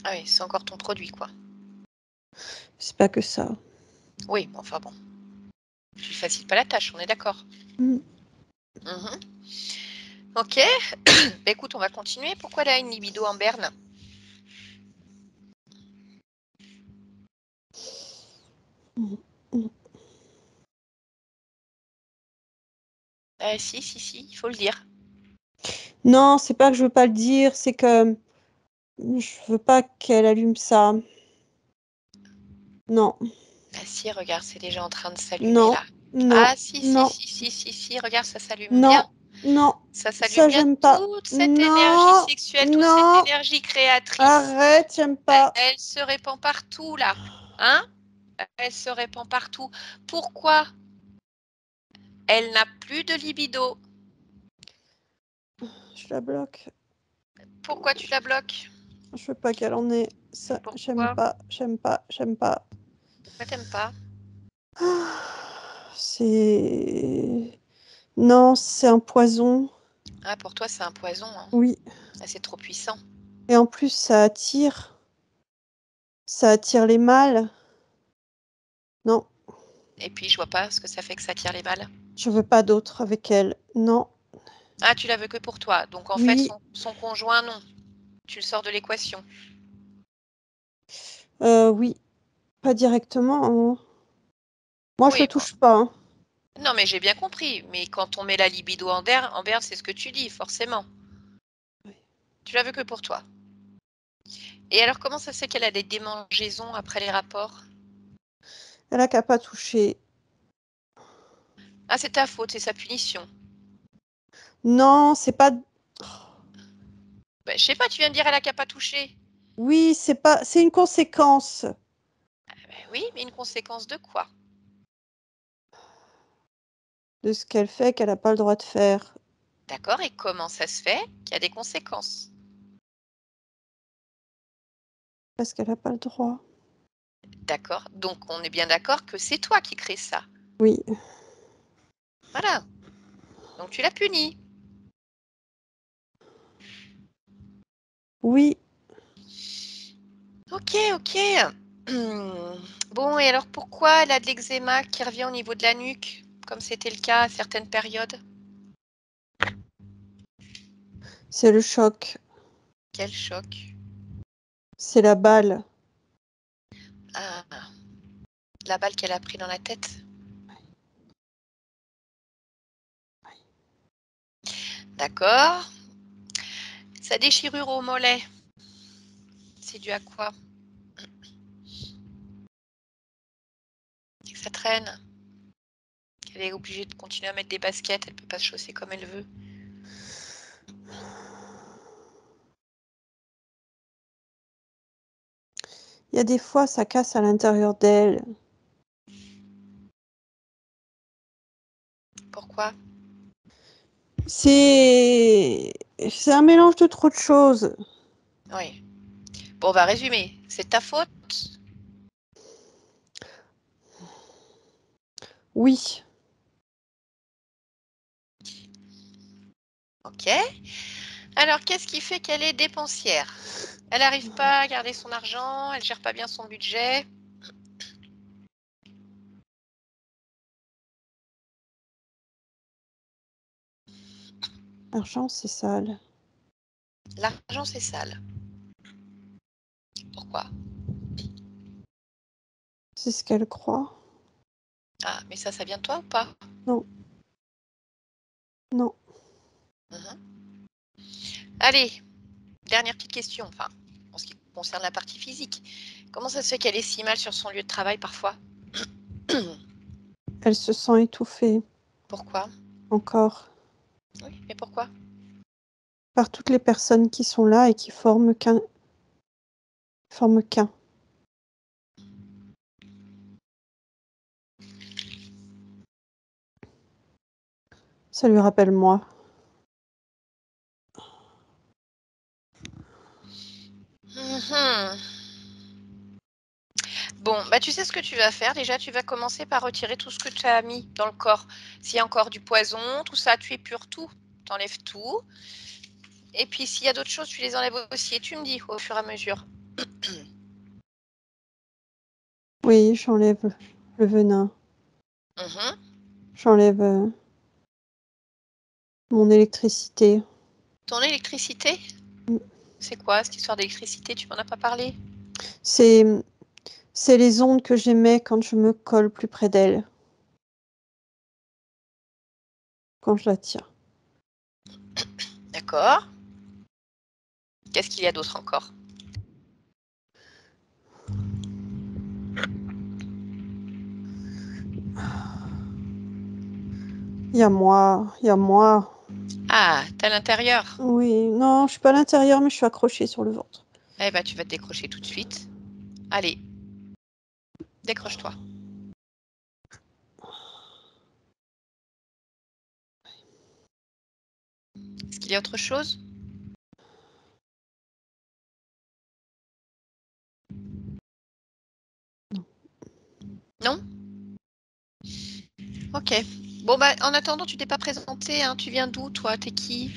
Ah oui, c'est encore ton produit, quoi. C'est pas que ça. Oui, enfin bon. Tu lui facilites pas la tâche, on est d'accord. Mm. Mhm. Ok. Bah, écoute, on va continuer. Pourquoi elle a une libido en berne? Mm. Si, il faut le dire. Non, c'est pas que je veux pas le dire, c'est que je veux pas qu'elle allume ça. Non, Ah si, regarde, c'est déjà en train de s'allumer non, là. non, Ah si, non, regarde, ça s'allume non, bien. non. Ça s'allume Ça, bien. j'aime pas. Toute cette énergie Non, sexuelle, toute cette non, énergie créatrice, arrête, j'aime pas. elle se répand partout là. Hein? Elle se répand partout. Pourquoi elle n'a plus de libido? Je la bloque. Pourquoi tu la bloques? Je veux pas qu'elle en ait. Ça, j'aime Pourquoi? pas, j'aime pas, j'aime pas. Pourquoi t'aimes pas? C'est... Non, c'est un poison. Ah, pour toi, c'est un poison, hein. Oui. Ah, c'est trop puissant. Et en plus, ça attire. Ça attire les mâles. Non, Et puis, je vois pas ce que ça fait que ça attire les mâles. je veux pas d'autre avec elle. Non. Ah, tu la veux que pour toi. Donc, en fait, Oui. son conjoint, non. Tu le sors de l'équation. Oui. Pas directement, hein. Moi, je le Oui, bon. touche pas, hein. Non, mais j'ai bien compris. Mais quand on met la libido en berne, c'est ce que tu dis, forcément. Oui. Tu la veux que pour toi. Et alors, comment ça se fait qu'elle a des démangeaisons après les rapports? Elle a qu'à pas toucher. Ah, c'est ta faute, c'est sa punition. Non, c'est pas... Ben, je sais pas, tu viens de dire elle a qu'à pas toucher. Oui, c'est pas... C'est une conséquence. Ben oui, mais une conséquence de quoi? De ce qu'elle fait qu'elle n'a pas le droit de faire. D'accord, et comment ça se fait qu'il y a des conséquences? Parce qu'elle n'a pas le droit. D'accord, donc on est bien d'accord que c'est toi qui crée ça. Oui. Voilà. Donc tu la punis. Oui. Ok, ok. Bon, et alors pourquoi elle a de l'eczéma qui revient au niveau de la nuque, comme c'était le cas à certaines périodes? C'est le choc. Quel choc. C'est la balle. Ah, la balle qu'elle a pris dans la tête. D'accord. Sa déchirure au mollet, c'est dû à quoi? C'est que ça traîne. Qu'elle est obligée de continuer à mettre des baskets, elle peut pas se chausser comme elle veut. Il y a des fois, ça casse à l'intérieur d'elle. Pourquoi? C'est un mélange de trop de choses. Oui. Bon, on va résumer. C'est ta faute? Oui. Ok. Alors, qu'est-ce qui fait qu'elle est dépensière? Elle n'arrive pas à garder son argent, elle gère pas bien son budget. L'argent, c'est sale. L'argent, c'est sale. Pourquoi? C'est ce qu'elle croit. Ah, mais ça vient de toi ou pas? Non. Non. Allez, dernière petite question, enfin, en ce qui concerne la partie physique. Comment ça se fait qu'elle est si mal sur son lieu de travail parfois? Elle se sent étouffée. Pourquoi? Encore. Oui, mais pourquoi? Par toutes les personnes qui sont là et qui forment qu'un. Ça lui rappelle moi. Bon, bah tu sais ce que tu vas faire. Déjà, tu vas commencer par retirer tout ce que tu as mis dans le corps. S'il y a encore du poison, tout ça, tu épures tout. Tu enlèves tout. Et puis, s'il y a d'autres choses, tu les enlèves aussi. Et tu me dis au fur et à mesure. Oui, j'enlève le venin. J'enlève mon électricité. Ton électricité? C'est quoi cette histoire d'électricité? Tu m'en as pas parlé? C'est les ondes que j'émets quand je me colle plus près d'elle. Quand je la tiens. D'accord. Qu'est-ce qu'il y a d'autre encore? Il y a moi. Ah, t'es à l'intérieur. Oui, non, je suis pas à l'intérieur, mais je suis accrochée sur le ventre. Eh ben, tu vas te décrocher tout de suite. Allez, décroche-toi. Est-ce qu'il y a autre chose? Non? Ok. Bon, bah, en attendant, tu t'es pas présenté, hein. Tu viens d'où, toi? T'es qui?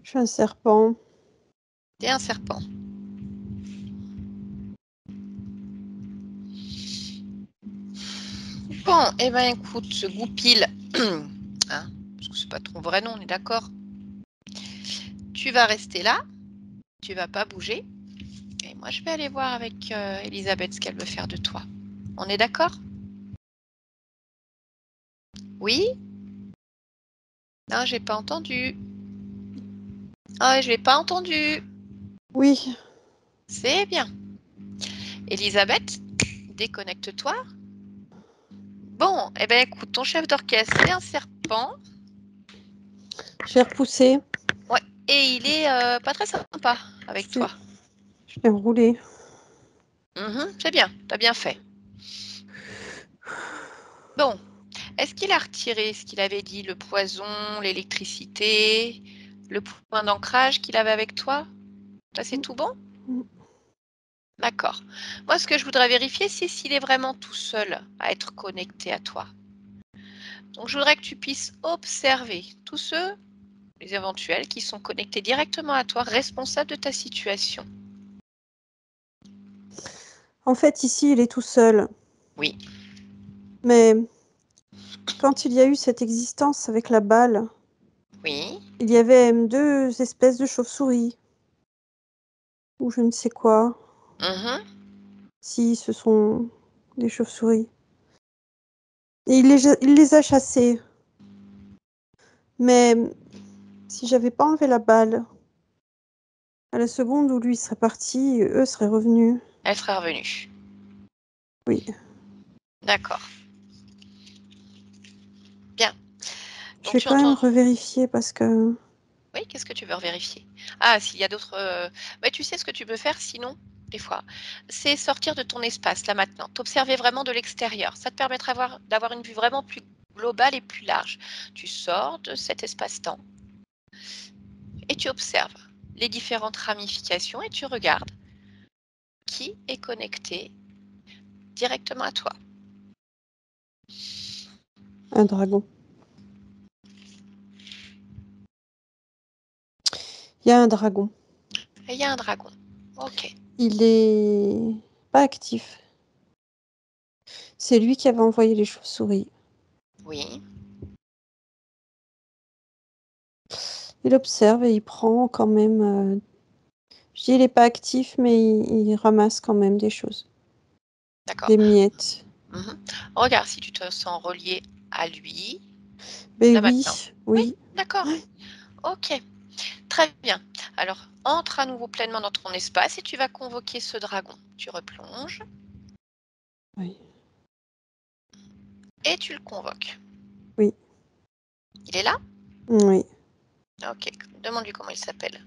Je suis un serpent. T'es un serpent. Bon, eh ben, écoute, ce goupil, hein, parce que c'est pas ton vrai nom, on est d'accord? Tu vas rester là. Tu vas pas bouger. Et moi, je vais aller voir avec Elisabeth ce qu'elle veut faire de toi. On est d'accord? Oui? Non, j'ai pas entendu. Ah, je l'ai pas entendu. Oui. C'est bien. Elisabeth, déconnecte-toi. Bon, eh ben écoute, ton chef d'orchestre, c'est un serpent. J'ai repoussé. Ouais, et il est pas très sympa avec toi. Je l'ai enroulé. C'est bien, t'as bien fait. Bon, est-ce qu'il a retiré ce qu'il avait dit, le poison, l'électricité, le point d'ancrage qu'il avait avec toi? Ça, c'est tout bon? D'accord. Moi, ce que je voudrais vérifier, c'est s'il est vraiment tout seul à être connecté à toi. Donc, je voudrais que tu puisses observer tous ceux, les éventuels, qui sont connectés directement à toi, responsables de ta situation. En fait, ici, il est tout seul. Oui. Mais quand il y a eu cette existence avec la balle, Oui. il y avait 2 espèces de chauves-souris. Ou je ne sais quoi. Si, ce sont des chauves-souris. Et il les a chassées. Mais si j'avais pas enlevé la balle, à la seconde où lui serait parti, eux seraient revenus. Elle serait revenue. Oui. D'accord. Bien. Je Donc, vais tu quand même entends... revérifier parce que... Oui. qu'est-ce que tu veux vérifier? Ah, s'il y a d'autres... bah, tu sais ce que tu peux faire sinon, des fois, c'est sortir de ton espace, là maintenant, t'observer vraiment de l'extérieur. Ça te permettra d'avoir une vue vraiment plus globale et plus large. Tu sors de cet espace-temps et tu observes les différentes ramifications et tu regardes qui est connecté directement à toi. Un dragon. Il y a un dragon. Et il y a un dragon. Ok. Il est pas actif. C'est lui qui avait envoyé les chauves-souris. Oui. Il observe et il prend quand même... Je dis il n'est pas actif, mais il ramasse quand même des choses. D'accord. Des miettes. Regarde si tu te sens relié à lui. Mais Là oui, maintenant. oui. D'accord. Ok. Très bien. Alors, entre à nouveau pleinement dans ton espace et tu vas convoquer ce dragon. Tu replonges. Oui. Et tu le convoques. Oui. Il est là? Oui. Ok. Demande-lui comment il s'appelle.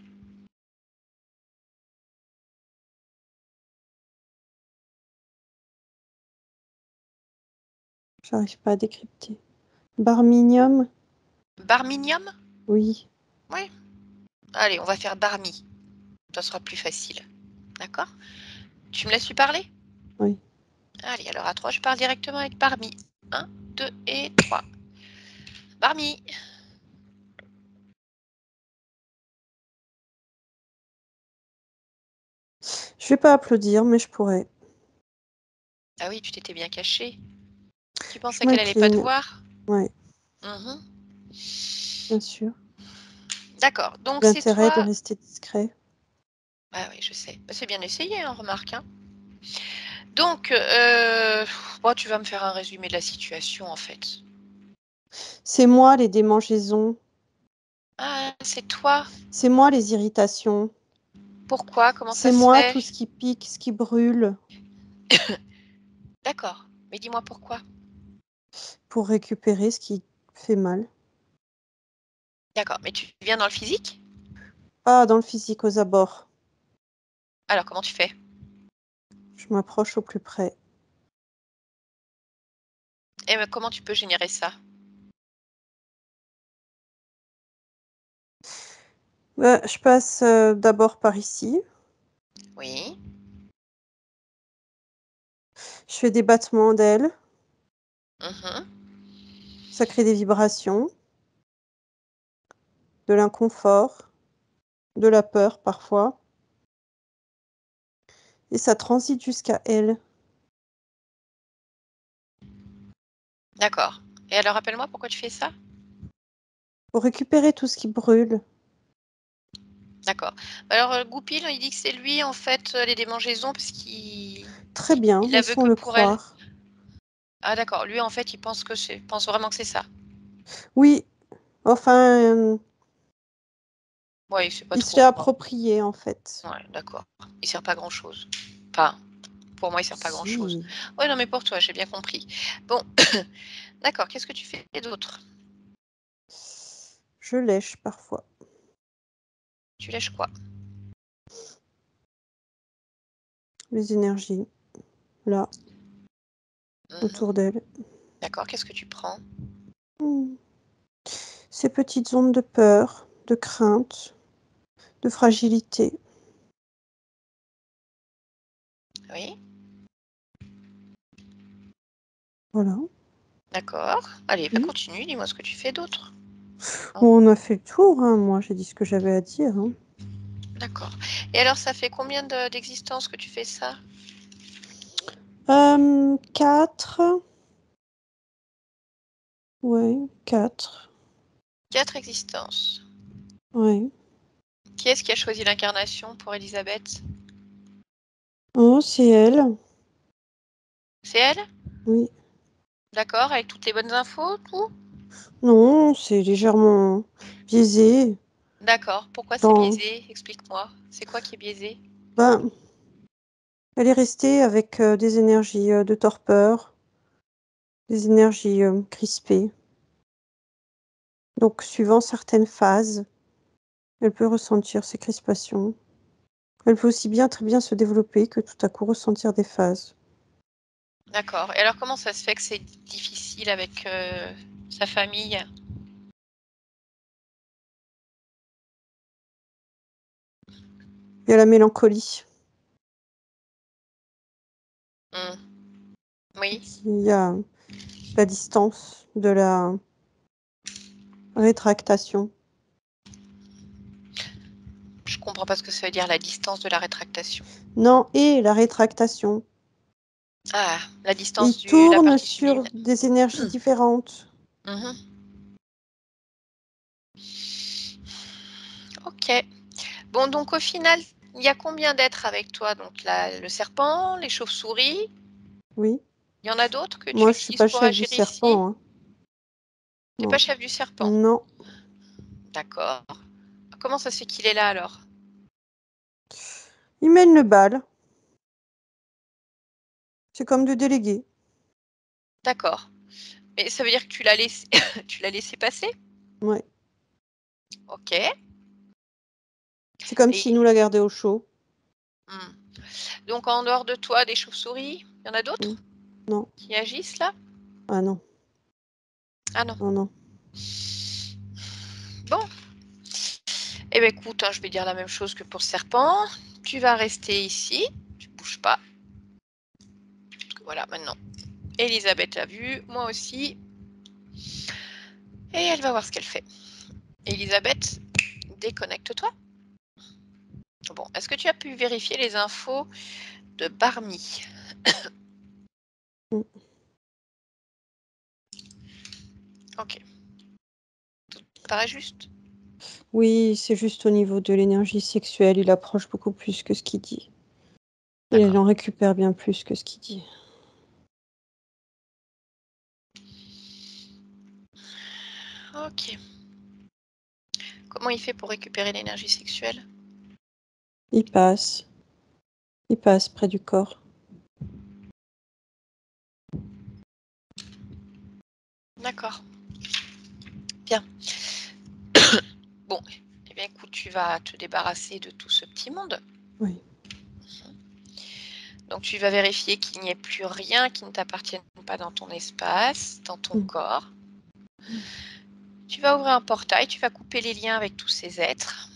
J'arrive pas à décrypter. Barminium? Barminium? Oui. Oui. Allez, on va faire Barmi. Ça sera plus facile. D'accord? Tu me laisses lui parler? Oui. Allez, alors à 3, je parle directement avec Barmi. 1, 2 et 3. Barmi. Je vais pas applaudir, mais je pourrais. Ah oui, tu t'étais bien caché. Tu Je pensais qu'elle allait pas te m'incline. voir? Ouais, Mhm. bien sûr. D'accord. Donc c'est L'intérêt de toi. rester discret. Ah oui, je sais. C'est bien essayé, hein, remarque. Hein. Donc, bon, tu vas me faire un résumé de la situation, en fait. C'est moi les démangeaisons. Ah, c'est toi. C'est moi les irritations. Pourquoi? Comment ça C'est se moi fait? tout ce qui pique, ce qui brûle. D'accord. Mais dis-moi pourquoi. Pour récupérer ce qui fait mal. D'accord. Mais tu viens dans le physique? Pas dans le physique aux abords. Alors, comment tu fais? Je m'approche au plus près. Et comment tu peux générer ça? Je passe d'abord par ici. Oui. Je fais des battements d'ailes. Mhm. Ça crée des vibrations, de l'inconfort, de la peur parfois. Et ça transite jusqu'à elle. D'accord. Et alors, rappelle-moi pourquoi tu fais ça? Pour récupérer tout ce qui brûle. D'accord. Alors, Goupil, il dit que c'est lui, en fait, les démangeaisons, parce qu'il Très bien, la veut que laissons-le pour elle. croire. Ah, d'accord. Lui, en fait, il pense vraiment que c'est ça. Oui, enfin, Ouais, il sait pas il se trop fait quoi. approprier en fait. Ouais, d'accord. Il sert pas grand-chose. Enfin, pour moi, il sert pas grand-chose. Si, Ouais, non, mais pour toi, j'ai bien compris. Bon, d'accord. Qu'est-ce que tu fais d'autre? je lèche parfois. Tu lèches quoi? Les énergies, là, Mhm. autour d'elle. D'accord. Qu'est-ce que tu prends? Hmm. Ces petites ondes de peur, de crainte, de fragilité. Oui. Voilà. D'accord. Allez, bah, Oui. continue. Dis-moi ce que tu fais d'autre. Bon, on a fait le tour, hein. Moi j'ai dit ce que j'avais à dire. Hein. D'accord. Et alors, ça fait combien d'existence que tu fais ça? 4. Ouais, 4. 4 existences. Ouais. Qui est-ce qui a choisi l'incarnation pour Elisabeth? Oh, c'est elle. C'est elle? Oui. D'accord, avec toutes les bonnes infos, tout? Non, c'est légèrement biaisé. D'accord. Pourquoi c'est Dans... biaisé? Explique-moi. C'est quoi qui est biaisé? Ben, elle est restée avec des énergies de torpeur, des énergies crispées. Donc, suivant certaines phases, Elle peut ressentir ces crispations. Elle peut aussi très bien se développer que tout à coup ressentir des phases. D'accord. Et alors, comment ça se fait que c'est difficile avec sa famille? Il y a la mélancolie. Oui. Il y a la distance, de la rétractation. Je comprends pas ce que ça veut dire, la distance de la rétractation. Non, et la rétractation. Ah, la distance Il de la tourne partie sur sublime. des énergies différentes. Mhm. Ok. Bon, donc au final, il y a combien d'êtres avec toi? Donc le serpent, les chauves-souris. Oui. Il y en a d'autres que tu Moi, je suis utilises pas pour chef du agir ici? serpent. Hein. Tu n'es pas chef du serpent? Non. D'accord. Comment ça se fait qu'il est là alors? Il mène le bal. C'est comme de délégué. D'accord. Mais ça veut dire que tu l'as laissé, tu l'as laissé passer? Ouais. Ok. C'est comme Et, s'il nous l'a gardé au chaud. Donc en dehors de toi, des chauves-souris, il y en a d'autres Non. qui agissent là? Ah non. Ah non. Non, non. Bon. Eh bien écoute, je vais dire la même chose que pour le serpent. Tu vas rester ici, tu ne bouges pas. Voilà, maintenant, Elisabeth a vu, moi aussi. Et elle va voir ce qu'elle fait. Elisabeth, déconnecte-toi. Bon, est-ce que tu as pu vérifier les infos de Barmy? Ok. Tout paraît juste? Oui, c'est juste au niveau de l'énergie sexuelle. Il approche beaucoup plus que ce qu'il dit. Et elle en récupère bien plus que ce qu'il dit. Ok. Comment il fait pour récupérer l'énergie sexuelle? Il passe. Il passe près du corps. D'accord. Bien. Bon, eh bien écoute, tu vas te débarrasser de tout ce petit monde. Oui. Donc tu vas vérifier qu'il n'y ait plus rien qui ne t'appartienne pas dans ton espace, dans ton corps. Tu vas ouvrir un portail, tu vas couper les liens avec tous ces êtres.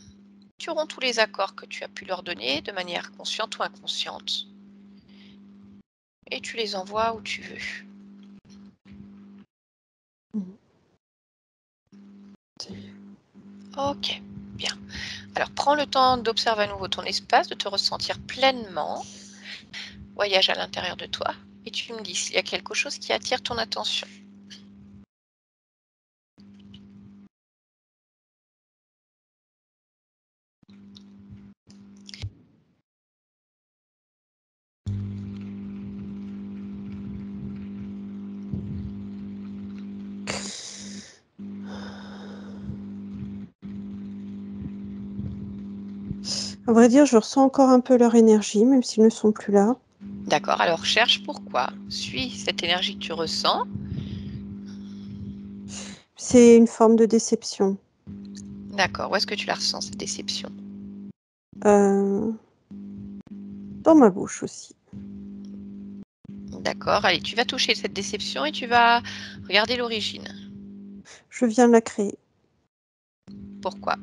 Tu romps tous les accords que tu as pu leur donner de manière consciente ou inconsciente. Et tu les envoies où tu veux. Ok, bien. Alors prends le temps d'observer à nouveau ton espace, de te ressentir pleinement. Voyage à l'intérieur de toi et tu me dis s'il y a quelque chose qui attire ton attention. À vrai dire, je ressens encore un peu leur énergie, même s'ils ne sont plus là. D'accord, alors cherche pourquoi. Suis cette énergie que tu ressens. C'est une forme de déception. D'accord, où est-ce que tu la ressens, cette déception? Dans ma bouche aussi. D'accord, allez, tu vas toucher cette déception et tu vas regarder l'origine. Je viens de la créer. Pourquoi?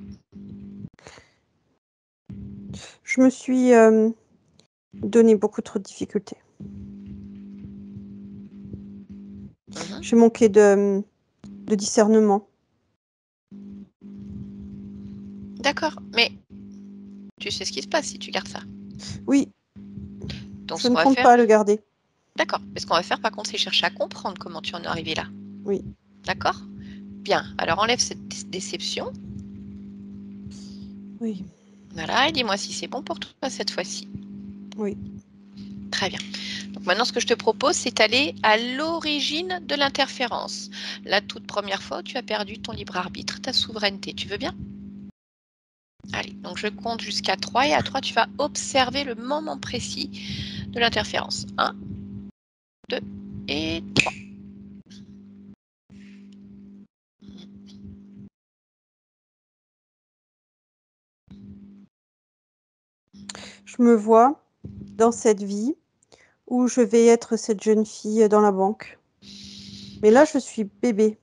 Je me suis donné beaucoup trop de difficultés. J'ai manqué de discernement. D'accord, mais tu sais ce qui se passe si tu gardes ça. Oui, Donc je ce ne qu'on va compte faire... pas le garder. D'accord, mais ce qu'on va faire par contre, c'est chercher à comprendre comment tu en es arrivé là. Oui. D'accord? Bien, alors enlève cette déception. Oui. Voilà, et dis-moi si c'est bon pour toi cette fois-ci. Oui. Très bien. Donc maintenant, ce que je te propose, c'est d'aller à l'origine de l'interférence. La toute première fois où tu as perdu ton libre arbitre, ta souveraineté. Tu veux bien? Allez, donc je compte jusqu'à 3 et à 3, tu vas observer le moment précis de l'interférence. 1, 2 et 3. Je me vois dans cette vie où je vais être cette jeune fille dans la banque. Mais là, je suis bébé.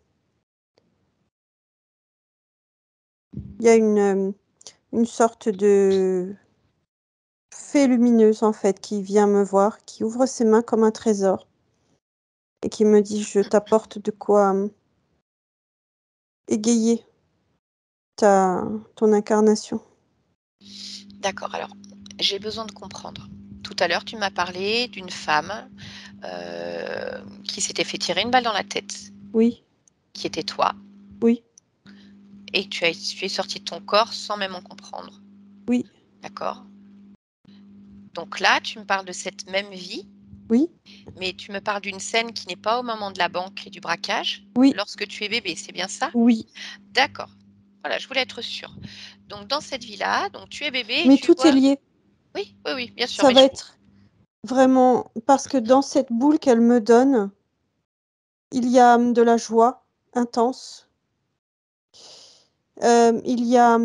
Il y a une sorte de fée lumineuse, en fait, qui vient me voir, qui ouvre ses mains comme un trésor et qui me dit: «Je t'apporte de quoi égayer ton incarnation». D'accord, alors j'ai besoin de comprendre. Tout à l'heure, tu m'as parlé d'une femme qui s'était fait tirer une balle dans la tête, Oui, qui était toi, oui, et que tu es sorti de ton corps sans même en comprendre. oui, D'accord? Donc là, tu me parles de cette même vie, oui, mais tu me parles d'une scène qui n'est pas au moment de la banque et du braquage, oui, lorsque tu es bébé, c'est bien ça? oui. D'accord. Voilà, je voulais être sûre. Donc dans cette vie-là, donc tu es bébé et Mais tu tout est vois. lié. Oui, oui, oui, bien sûr, Ça mais va être vraiment parce que dans cette boule qu'elle me donne, il y a de la joie intense. Il y a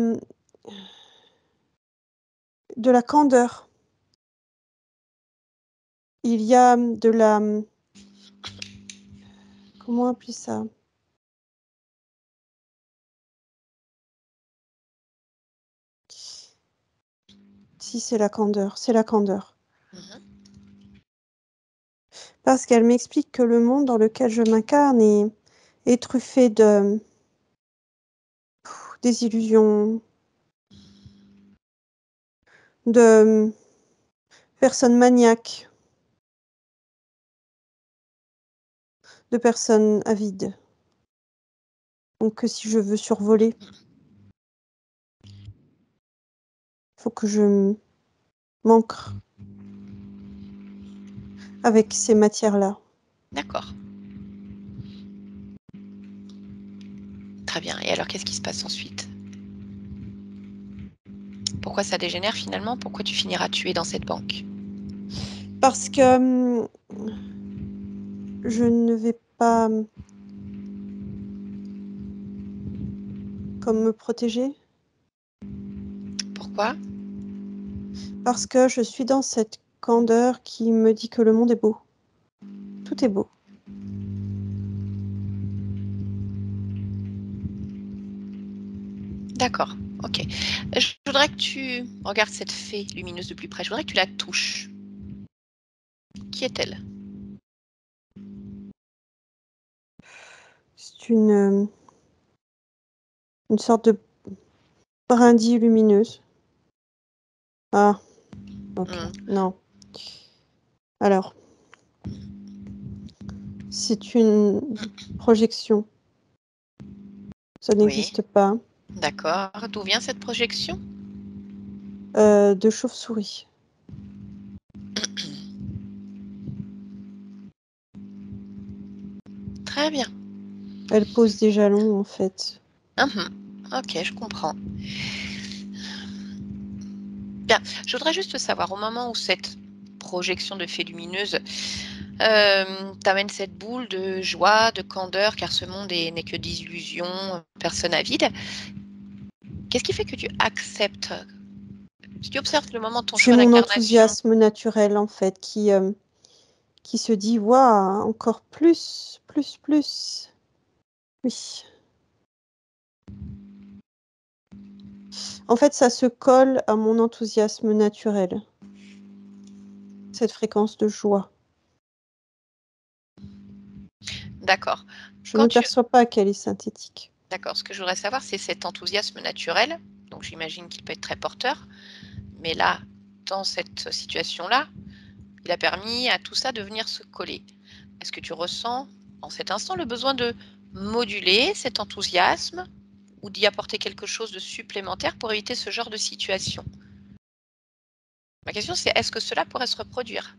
de la candeur. Il y a de la comment appeler ça? Si, c'est la candeur, c'est la candeur. Mmh. Parce qu'elle m'explique que le monde dans lequel je m'incarne est truffé de désillusions, de personnes maniaques, de personnes avides. Donc que si je veux survoler, il faut que je m'ancre avec ces matières-là. D'accord. Très bien, et alors qu'est-ce qui se passe ensuite? Pourquoi ça dégénère finalement? Pourquoi tu finiras tué dans cette banque? Parce que je ne vais pas comme me protéger, Pourquoi? parce que je suis dans cette candeur qui me dit que le monde est beau. Tout est beau. D'accord, OK. Je voudrais que tu regardes cette fée lumineuse de plus près. Je voudrais que tu la touches. Qui est-elle? C'est une sorte de brindille lumineuse. Ah, OK. Mmh. Non. Alors, c'est une projection. Ça Oui, n'existe pas. d'accord. D'où vient cette projection? De chauve-souris. Très bien. Elle pose des jalons, en fait. Mmh. OK, je comprends. Bien, je voudrais juste savoir, au moment où cette projection de fée lumineuse, t'amène cette boule de joie, de candeur, car ce monde n'est que d'illusions, personne avide. Qu'est-ce qui fait que tu acceptes? Si tu observes le moment de ton C'est choix mon d'incarnation. enthousiasme naturel, en fait, qui se dit: «Waouh, encore plus, plus, plus». Oui. En fait, ça se colle à mon enthousiasme naturel, cette fréquence de joie. D'accord. Je Quand ne tu perçois pas qu'elle est synthétique. D'accord, ce que je voudrais savoir, c'est cet enthousiasme naturel, donc j'imagine qu'il peut être très porteur, mais là, dans cette situation-là, il a permis à tout ça de venir se coller. Est-ce que tu ressens, en cet instant, le besoin de moduler cet enthousiasme ou d'y apporter quelque chose de supplémentaire pour éviter ce genre de situation? Ma question, c'est est-ce que cela pourrait se reproduire?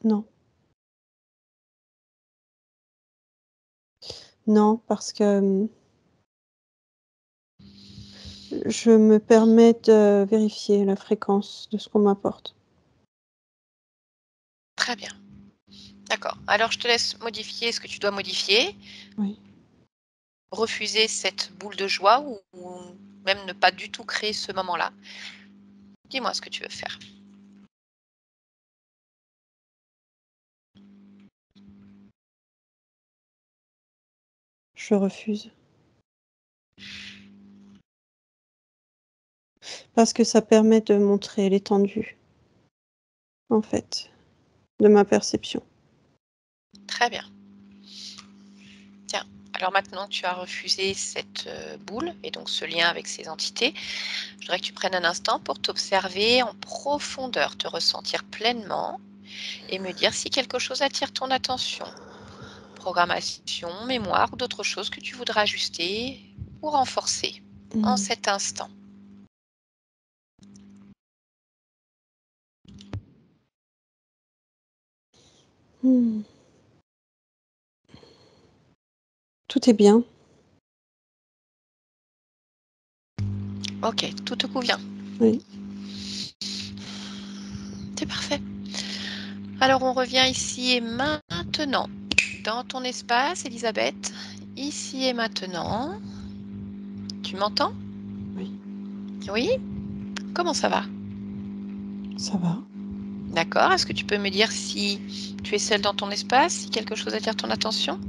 Non. Non, parce que, je me permets de vérifier la fréquence de ce qu'on m'apporte. Très bien. D'accord. Alors, je te laisse modifier ce que tu dois modifier, Oui. refuser cette boule de joie ou même ne pas du tout créer ce moment-là. Dis-moi ce que tu veux faire. Je refuse. Parce que ça permet de montrer l'étendue, en fait, de ma perception. Très bien. Tiens, alors maintenant que tu as refusé cette boule et donc ce lien avec ces entités, je voudrais que tu prennes un instant pour t'observer en profondeur, te ressentir pleinement et me dire si quelque chose attire ton attention. Programmation, mémoire ou d'autres choses que tu voudras ajuster ou renforcer en cet instant. Tout est bien. Ok, tout te convient. Oui. C'est parfait. Alors on revient ici et maintenant dans ton espace, Elisabeth. Ici et maintenant. Tu m'entends? Oui. Oui? Comment ça va? Ça va. D'accord. Est-ce que tu peux me dire si tu es seule dans ton espace, si quelque chose attire ton attention?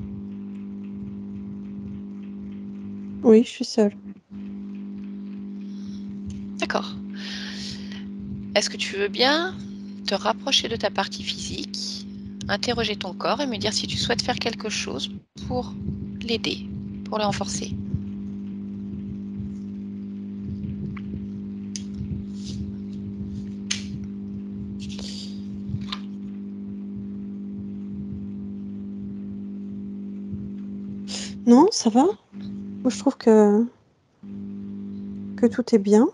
Oui, je suis seule. D'accord. Est-ce que tu veux bien te rapprocher de ta partie physique, interroger ton corps et me dire si tu souhaites faire quelque chose pour l'aider, pour le renforcer? Non, ça va. Moi, je trouve que tout est bien.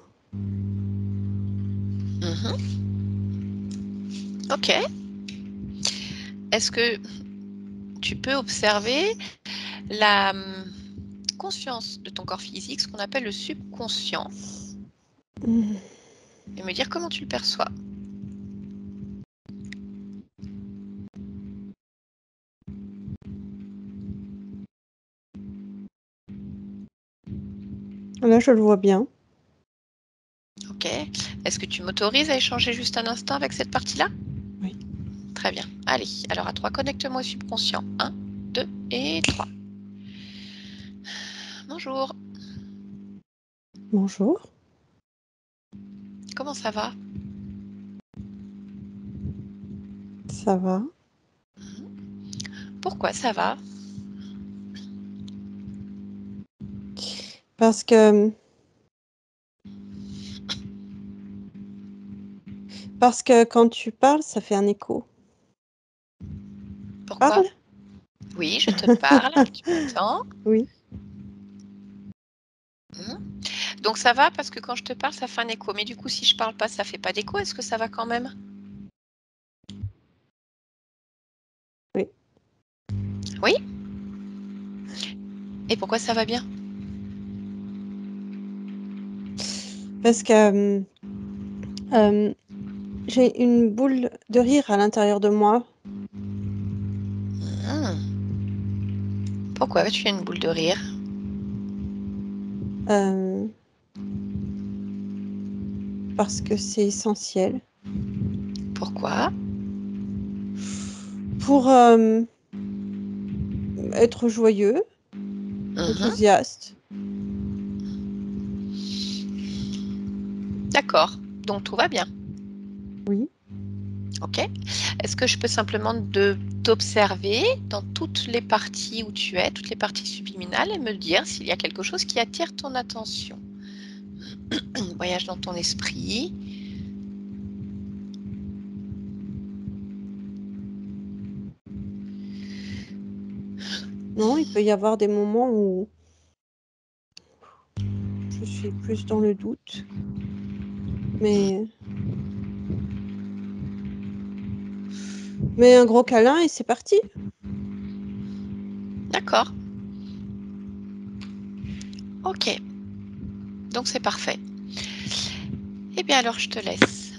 Ok. Est-ce que tu peux observer la conscience de ton corps physique, ce qu'on appelle le subconscient, et me dire comment tu le perçois? Là, je le vois bien. Ok. Est-ce que tu m'autorises à échanger juste un instant avec cette partie-là? Oui. Très bien. Allez, alors à 3, connecte-moi au subconscient. 1, 2 et 3. Bonjour. Bonjour. Comment ça va? Ça va. Pourquoi ça va? Parce que quand tu parles, ça fait un écho. Pourquoi? Parle. Oui, je te parle. Tu m'entends? Oui. Donc ça va parce que quand je te parle, ça fait un écho. Mais du coup, si je parle pas, ça fait pas d'écho. Est-ce que ça va quand même? Oui. Oui? Et pourquoi ça va bien? Parce que j'ai une boule de rire à l'intérieur de moi. Pourquoi tu as une boule de rire? Parce que c'est essentiel. Pourquoi? Pour être joyeux, enthousiaste. D'accord. Donc tout va bien. Oui. Ok. Est-ce que je peux simplement t'observer dans toutes les parties où tu es, toutes les parties subliminales, et me dire s'il y a quelque chose qui attire ton attention? Voyage dans ton esprit. Non, il peut y avoir des moments où je suis plus dans le doute. Mais un gros câlin et c'est parti. D'accord. Ok. Donc c'est parfait. Eh bien alors je te laisse.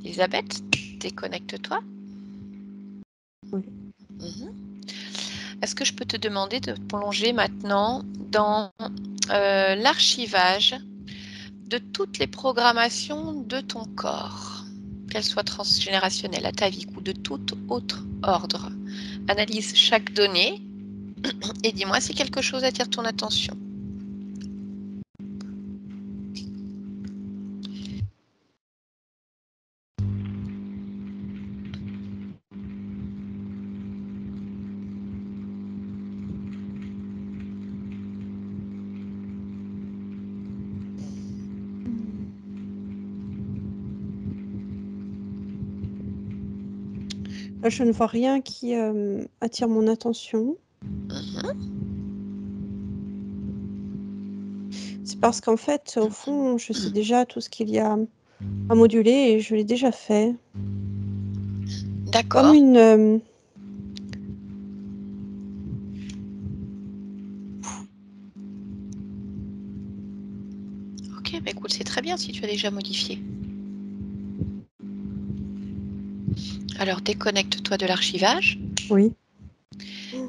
Elisabeth, déconnecte-toi. Oui. Est-ce que je peux te demander de plonger maintenant dans l'archivage de toutes les programmations de ton corps, qu'elles soient transgénérationnelles, ataviques ou de tout autre ordre. Analyse chaque donnée et dis-moi si quelque chose attire ton attention. Je ne vois rien qui attire mon attention. C'est parce qu'en fait, au fond, je sais déjà tout ce qu'il y a à moduler et je l'ai déjà fait. D'accord. Comme une... Ok, bah écoute, c'est très bien si tu as déjà modifié. Alors déconnecte-toi de l'archivage. Oui.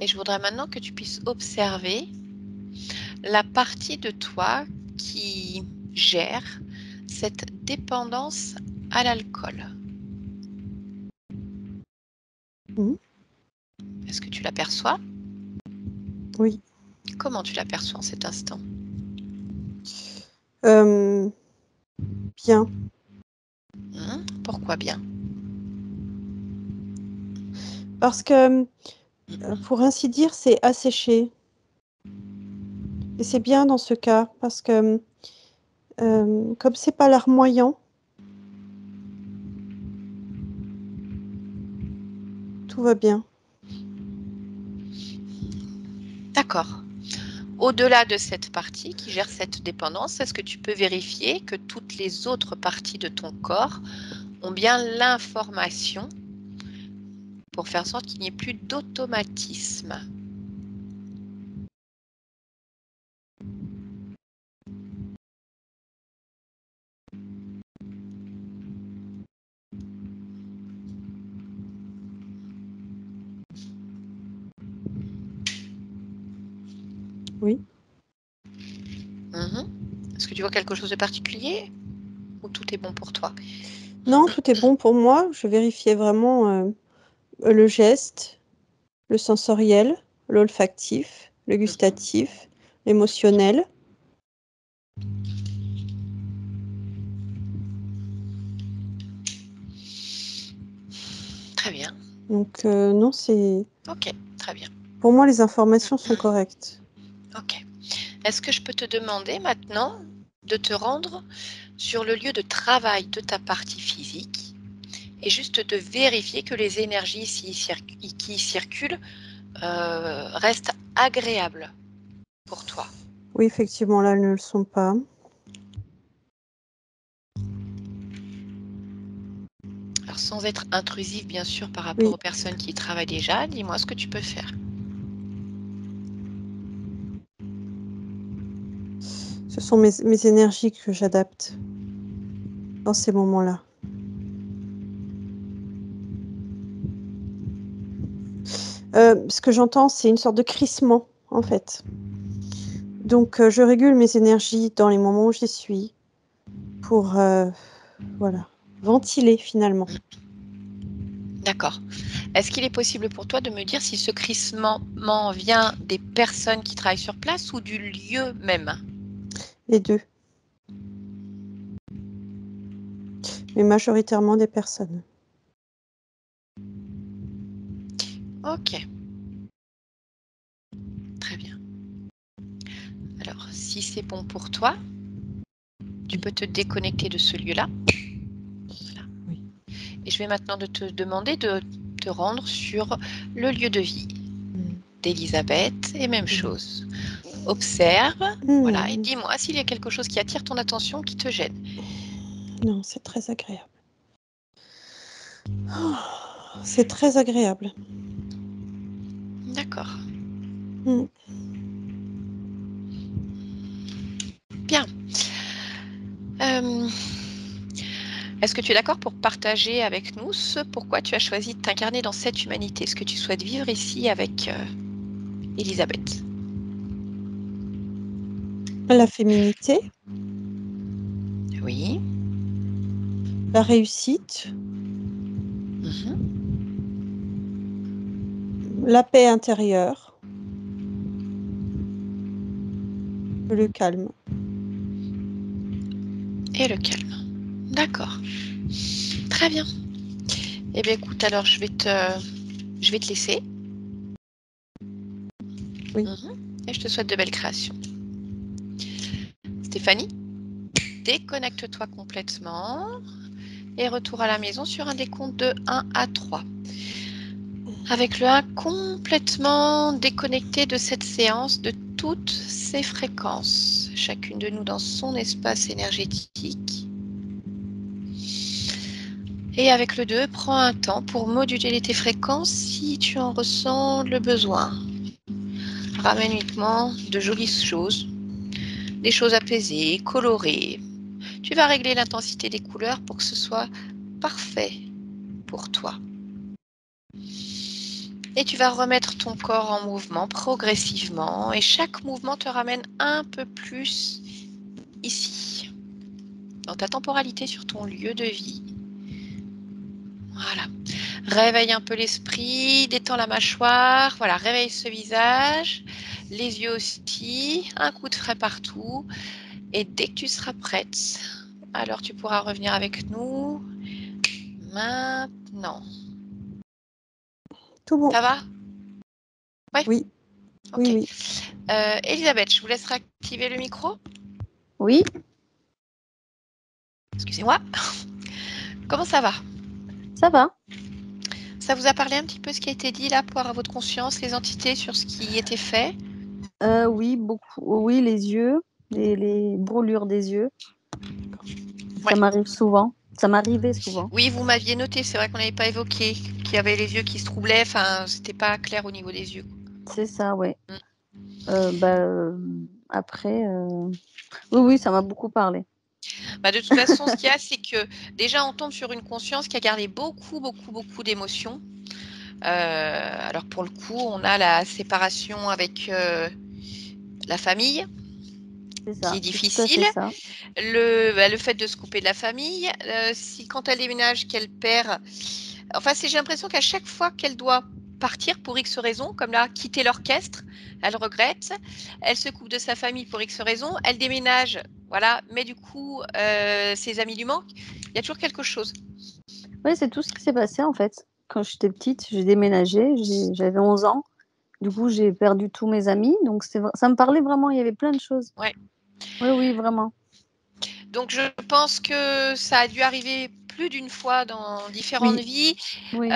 Et je voudrais maintenant que tu puisses observer la partie de toi qui gère cette dépendance à l'alcool. Est-ce que tu l'aperçois? Oui. Comment tu l'aperçois en cet instant? Bien. Pourquoi bien? Parce que, pour ainsi dire, c'est asséché. Et c'est bien dans ce cas, parce que comme c'est pas larmoyant, tout va bien. D'accord. Au-delà de cette partie qui gère cette dépendance, est-ce que tu peux vérifier que toutes les autres parties de ton corps ont bien l'information pour faire en sorte qu'il n'y ait plus d'automatisme? Oui. Est-ce que tu vois quelque chose de particulier ou tout est bon pour toi? Non, tout est bon pour moi. Je vérifiais vraiment le geste, le sensoriel, l'olfactif, le gustatif, l'émotionnel. Très bien. Donc non, c'est... Ok, très bien. Pour moi, les informations sont correctes. Ok. Est-ce que je peux te demander maintenant de te rendre sur le lieu de travail de ta partie physique et juste de vérifier que les énergies qui y circulent restent agréables pour toi? Oui, effectivement, là, elles ne le sont pas. Alors sans être intrusif bien sûr par rapport Oui. aux personnes qui y travaillent déjà, dis-moi ce que tu peux faire. Ce sont mes énergies que j'adapte dans ces moments-là. Ce que j'entends, c'est une sorte de crissement, en fait. Donc, je régule mes énergies dans les moments où j'y suis pour, voilà, ventiler finalement. D'accord. Est-ce qu'il est possible pour toi de me dire si ce crissement vient des personnes qui travaillent sur place ou du lieu même? Les deux. Mais majoritairement des personnes. Ok. Très bien. Alors, si c'est bon pour toi, tu peux te déconnecter de ce lieu-là. Voilà. Oui. Et je vais maintenant te demander de te rendre sur le lieu de vie d'Elisabeth et même chose. Observe, voilà, et dis-moi s'il y a quelque chose qui attire ton attention, qui te gêne. Non, c'est très agréable. Oh, c'est très agréable. D'accord. Mm. Bien. Est-ce que tu es d'accord pour partager avec nous ce pourquoi tu as choisi de t'incarner dans cette humanité? Est-ce que tu souhaites vivre ici avec Elisabeth. La féminité, Oui. la réussite, Mhm. la paix intérieure, le calme. Et le calme. D'accord. Très bien. Eh bien, écoute, alors je vais te laisser. Oui. Et je te souhaite de belles créations. Stéphanie, déconnecte-toi complètement et retour à la maison sur un décompte de 1 à 3. Avec le 1 complètement déconnecté de cette séance, de toutes ses fréquences, chacune de nous dans son espace énergétique. Et avec le 2, prends un temps pour moduler tes fréquences si tu en ressens le besoin. Ramène uniquement de jolies choses, des choses apaisées, colorées. Tu vas régler l'intensité des couleurs pour que ce soit parfait pour toi. Et tu vas remettre ton corps en mouvement progressivement et chaque mouvement te ramène un peu plus ici, dans ta temporalité sur ton lieu de vie. Voilà. Réveille un peu l'esprit, détends la mâchoire, voilà, réveille ce visage, les yeux aussi, un coup de frais partout. Et dès que tu seras prête, alors tu pourras revenir avec nous maintenant. Tout bon. Ça va? Ouais. Oui. Ok. Oui. Elisabeth, je vous laisserai activer le micro. Oui, Excusez-moi. Comment ça va? ça va. Ça vous a parlé un petit peu ce qui a été dit là pour avoir votre conscience, les entités sur ce qui était fait? Oui, beaucoup. Oui, les yeux, les brûlures des yeux. Ouais. Ça m'arrive souvent. Ça m'arrivait souvent. Oui, vous m'aviez noté, c'est vrai qu'on n'avait pas évoqué qu'il y avait les yeux qui se troublaient, enfin, c'était pas clair au niveau des yeux. C'est ça, ouais. Mm. Après, oui, ça m'a beaucoup parlé. Bah, de toute façon, ce qu'il y a, c'est que déjà, on tombe sur une conscience qui a gardé beaucoup d'émotions. Alors, pour le coup, on a la séparation avec la famille, C'est qui ça, est c'est tout à fait difficile. ça. Le fait de se couper de la famille, si quand elle déménage, qu'elle perd. Enfin, j'ai l'impression qu'à chaque fois qu'elle doit partir pour X raisons, comme là, quitter l'orchestre, elle regrette. Elle se coupe de sa famille pour X raisons. Elle déménage, voilà. Mais du coup, ses amis lui manquent. Il y a toujours quelque chose. Oui, c'est tout ce qui s'est passé en fait. Quand j'étais petite, j'ai déménagé, j'avais 11 ans. Du coup, j'ai perdu tous mes amis. Donc, ça me parlait vraiment. Il y avait plein de choses. Ouais. Oui, vraiment. Donc, je pense que ça a dû arriver plus d'une fois dans différentes Oui. vies. Oui.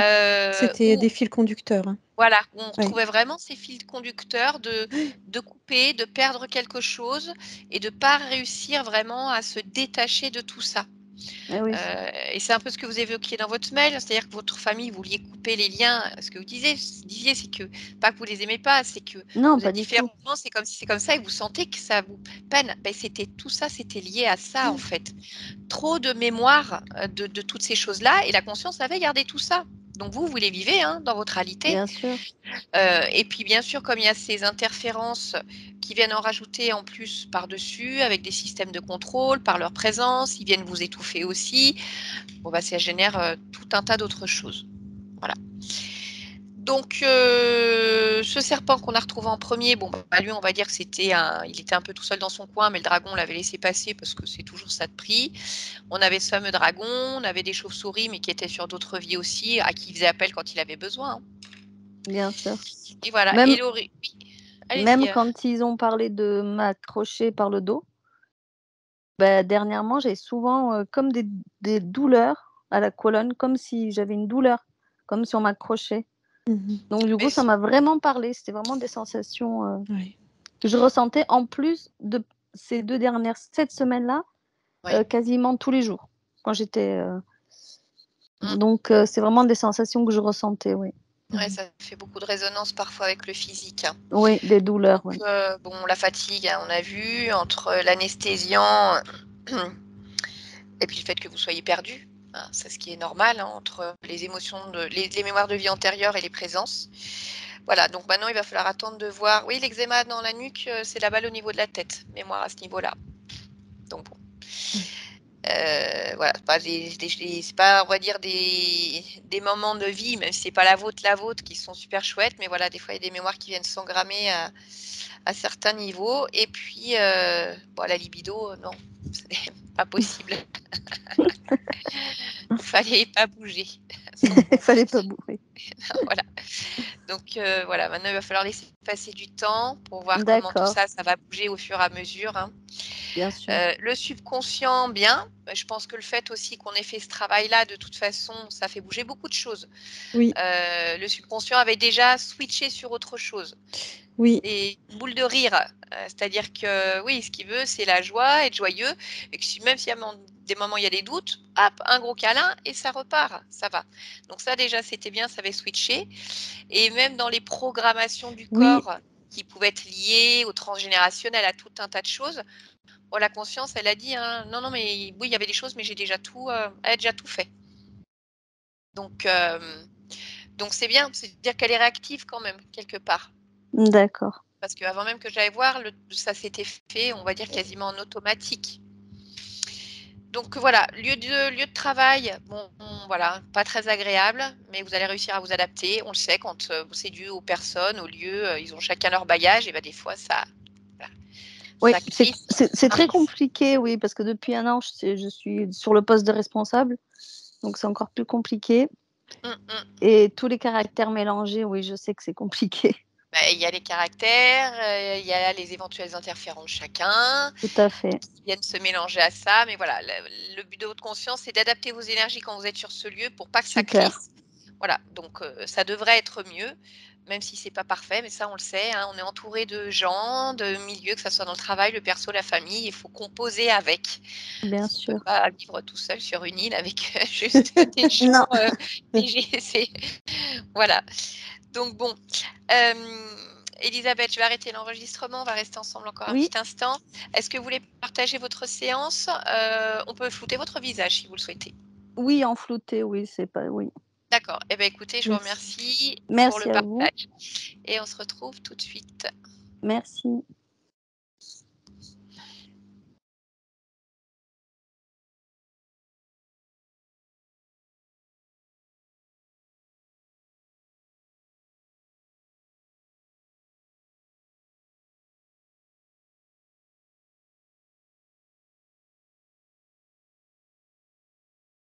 C'était des fils conducteurs. Hein. Voilà, où on Oui. retrouvait vraiment ces fils conducteurs de couper, de perdre quelque chose et de ne pas réussir vraiment à se détacher de tout ça. Eh oui. Et c'est un peu ce que vous évoquiez dans votre mail, c'est-à-dire que votre famille, vous vouliez couper les liens. Ce que vous disiez, c'est que pas que vous les aimez pas, c'est que Non, vous pas êtes du différents. tout. C'est comme si c'est comme ça et vous sentez que ça vous peine. Ben, tout ça, c'était lié à ça en fait. Trop de mémoire de toutes ces choses-là et la conscience avait gardé tout ça. Donc vous les vivez dans votre réalité. Bien sûr. Et puis bien sûr, comme il y a ces interférences qui viennent en rajouter en plus par-dessus, avec des systèmes de contrôle, par leur présence, ils viennent vous étouffer aussi. Bon, bah, ça génère tout un tas d'autres choses. Voilà. Donc, ce serpent qu'on a retrouvé en premier, bon, bah, lui, on va dire que il était un peu tout seul dans son coin, mais le dragon l'avait laissé passer parce que c'est toujours ça de prix. On avait ce fameux dragon, on avait des chauves-souris, mais qui étaient sur d'autres vies aussi, à qui il faisait appel quand il avait besoin. Bien sûr. Et voilà. Même, Et Laurie, oui. Allez-y. même quand ils ont parlé de m'accrocher par le dos, dernièrement, j'ai souvent comme des douleurs à la colonne, comme si j'avais une douleur, comme si on m'accrochait. Donc du coup, ça m'a vraiment parlé. C'était vraiment des sensations Oui. que je ressentais en plus de ces 2 dernières cette semaine-là, Oui. quasiment tous les jours quand j'étais, donc c'est vraiment des sensations que je ressentais, oui. Ouais, ça fait beaucoup de résonance parfois avec le physique. Oui, des douleurs, Donc, oui. bon, la fatigue, on a vu, entre l'anesthésiant et puis le fait que vous soyez perdu, c'est ce qui est normal, entre les émotions, les mémoires de vie antérieures et les présences. Voilà, donc maintenant, il va falloir attendre de voir. Oui, l'eczéma dans la nuque, c'est la balle au niveau de la tête, mémoire à ce niveau-là. Donc bon. Voilà, c'est pas, on va dire, des moments de vie, même si c'est pas la vôtre, qui sont super chouettes, mais voilà, des fois, il y a des mémoires qui viennent s'engrammer à certains niveaux. Et puis, bon, la libido, non, ce n'est pas possible. Il fallait pas bouger. Donc, bon. Il fallait pas bouger. Voilà. Donc voilà, maintenant il va falloir laisser passer du temps pour voir comment tout D'accord, ça va bouger au fur et à mesure, hein. bien sûr. Le subconscient, bien. Je pense que le fait aussi qu'on ait fait ce travail-là, de toute façon, ça fait bouger beaucoup de choses. Oui, Le subconscient avait déjà switché sur autre chose. oui, Et une boule de rire, c'est-à-dire que oui, ce qu'il veut, c'est la joie, être joyeux, et que même s'il y a des moments où il y a des doutes, hop, un gros câlin et ça repart, ça va. Donc ça déjà, c'était bien, ça avait switché. Et même dans les programmations du Oui, corps qui pouvaient être liées au transgénérationnel, à tout un tas de choses, bon, la conscience, elle a dit, hein, non, non, mais oui, il y avait des choses, mais j'ai déjà tout, elle a déjà tout fait. Donc c'est bien, c'est-à-dire qu'elle est réactive quand même, quelque part. d'accord. Parce qu'avant même que j'aille voir, ça s'était fait, on va dire, quasiment en automatique. Donc voilà, lieu de travail, bon, voilà, pas très agréable, mais vous allez réussir à vous adapter. On le sait, quand c'est dû aux personnes, aux lieux, ils ont chacun leur bagage, et ben des fois, voilà, Oui, ça crisse. c'est très compliqué, oui, parce que depuis 1 an, je suis sur le poste de responsable, donc c'est encore plus compliqué. Et tous les caractères mélangés, oui, je sais que c'est compliqué. Bah, il y a les caractères, il y a les éventuelles interférences de chacun, Tout à fait, qui viennent se mélanger à ça. Mais voilà, le but de votre conscience, c'est d'adapter vos énergies quand vous êtes sur ce lieu pour pas que ça super. crisse. Voilà, donc ça devrait être mieux, même si c'est pas parfait, mais ça on le sait, hein, on est entouré de gens, de milieux, que ça soit dans le travail, le perso, la famille, il faut composer avec. Bien On peut sûr. pas vivre tout seul sur une île avec juste des non. gens, voilà. Donc bon, Elisabeth, je vais arrêter l'enregistrement, on va rester ensemble encore un Oui, petit instant. Est-ce que vous voulez partager votre séance? On peut flouter votre visage si vous le souhaitez. oui, en flouté, oui, c'est pas, oui. D'accord. Eh bien, écoutez, je vous Merci. remercie pour le Merci à vous. partage et on se retrouve tout de suite. Merci.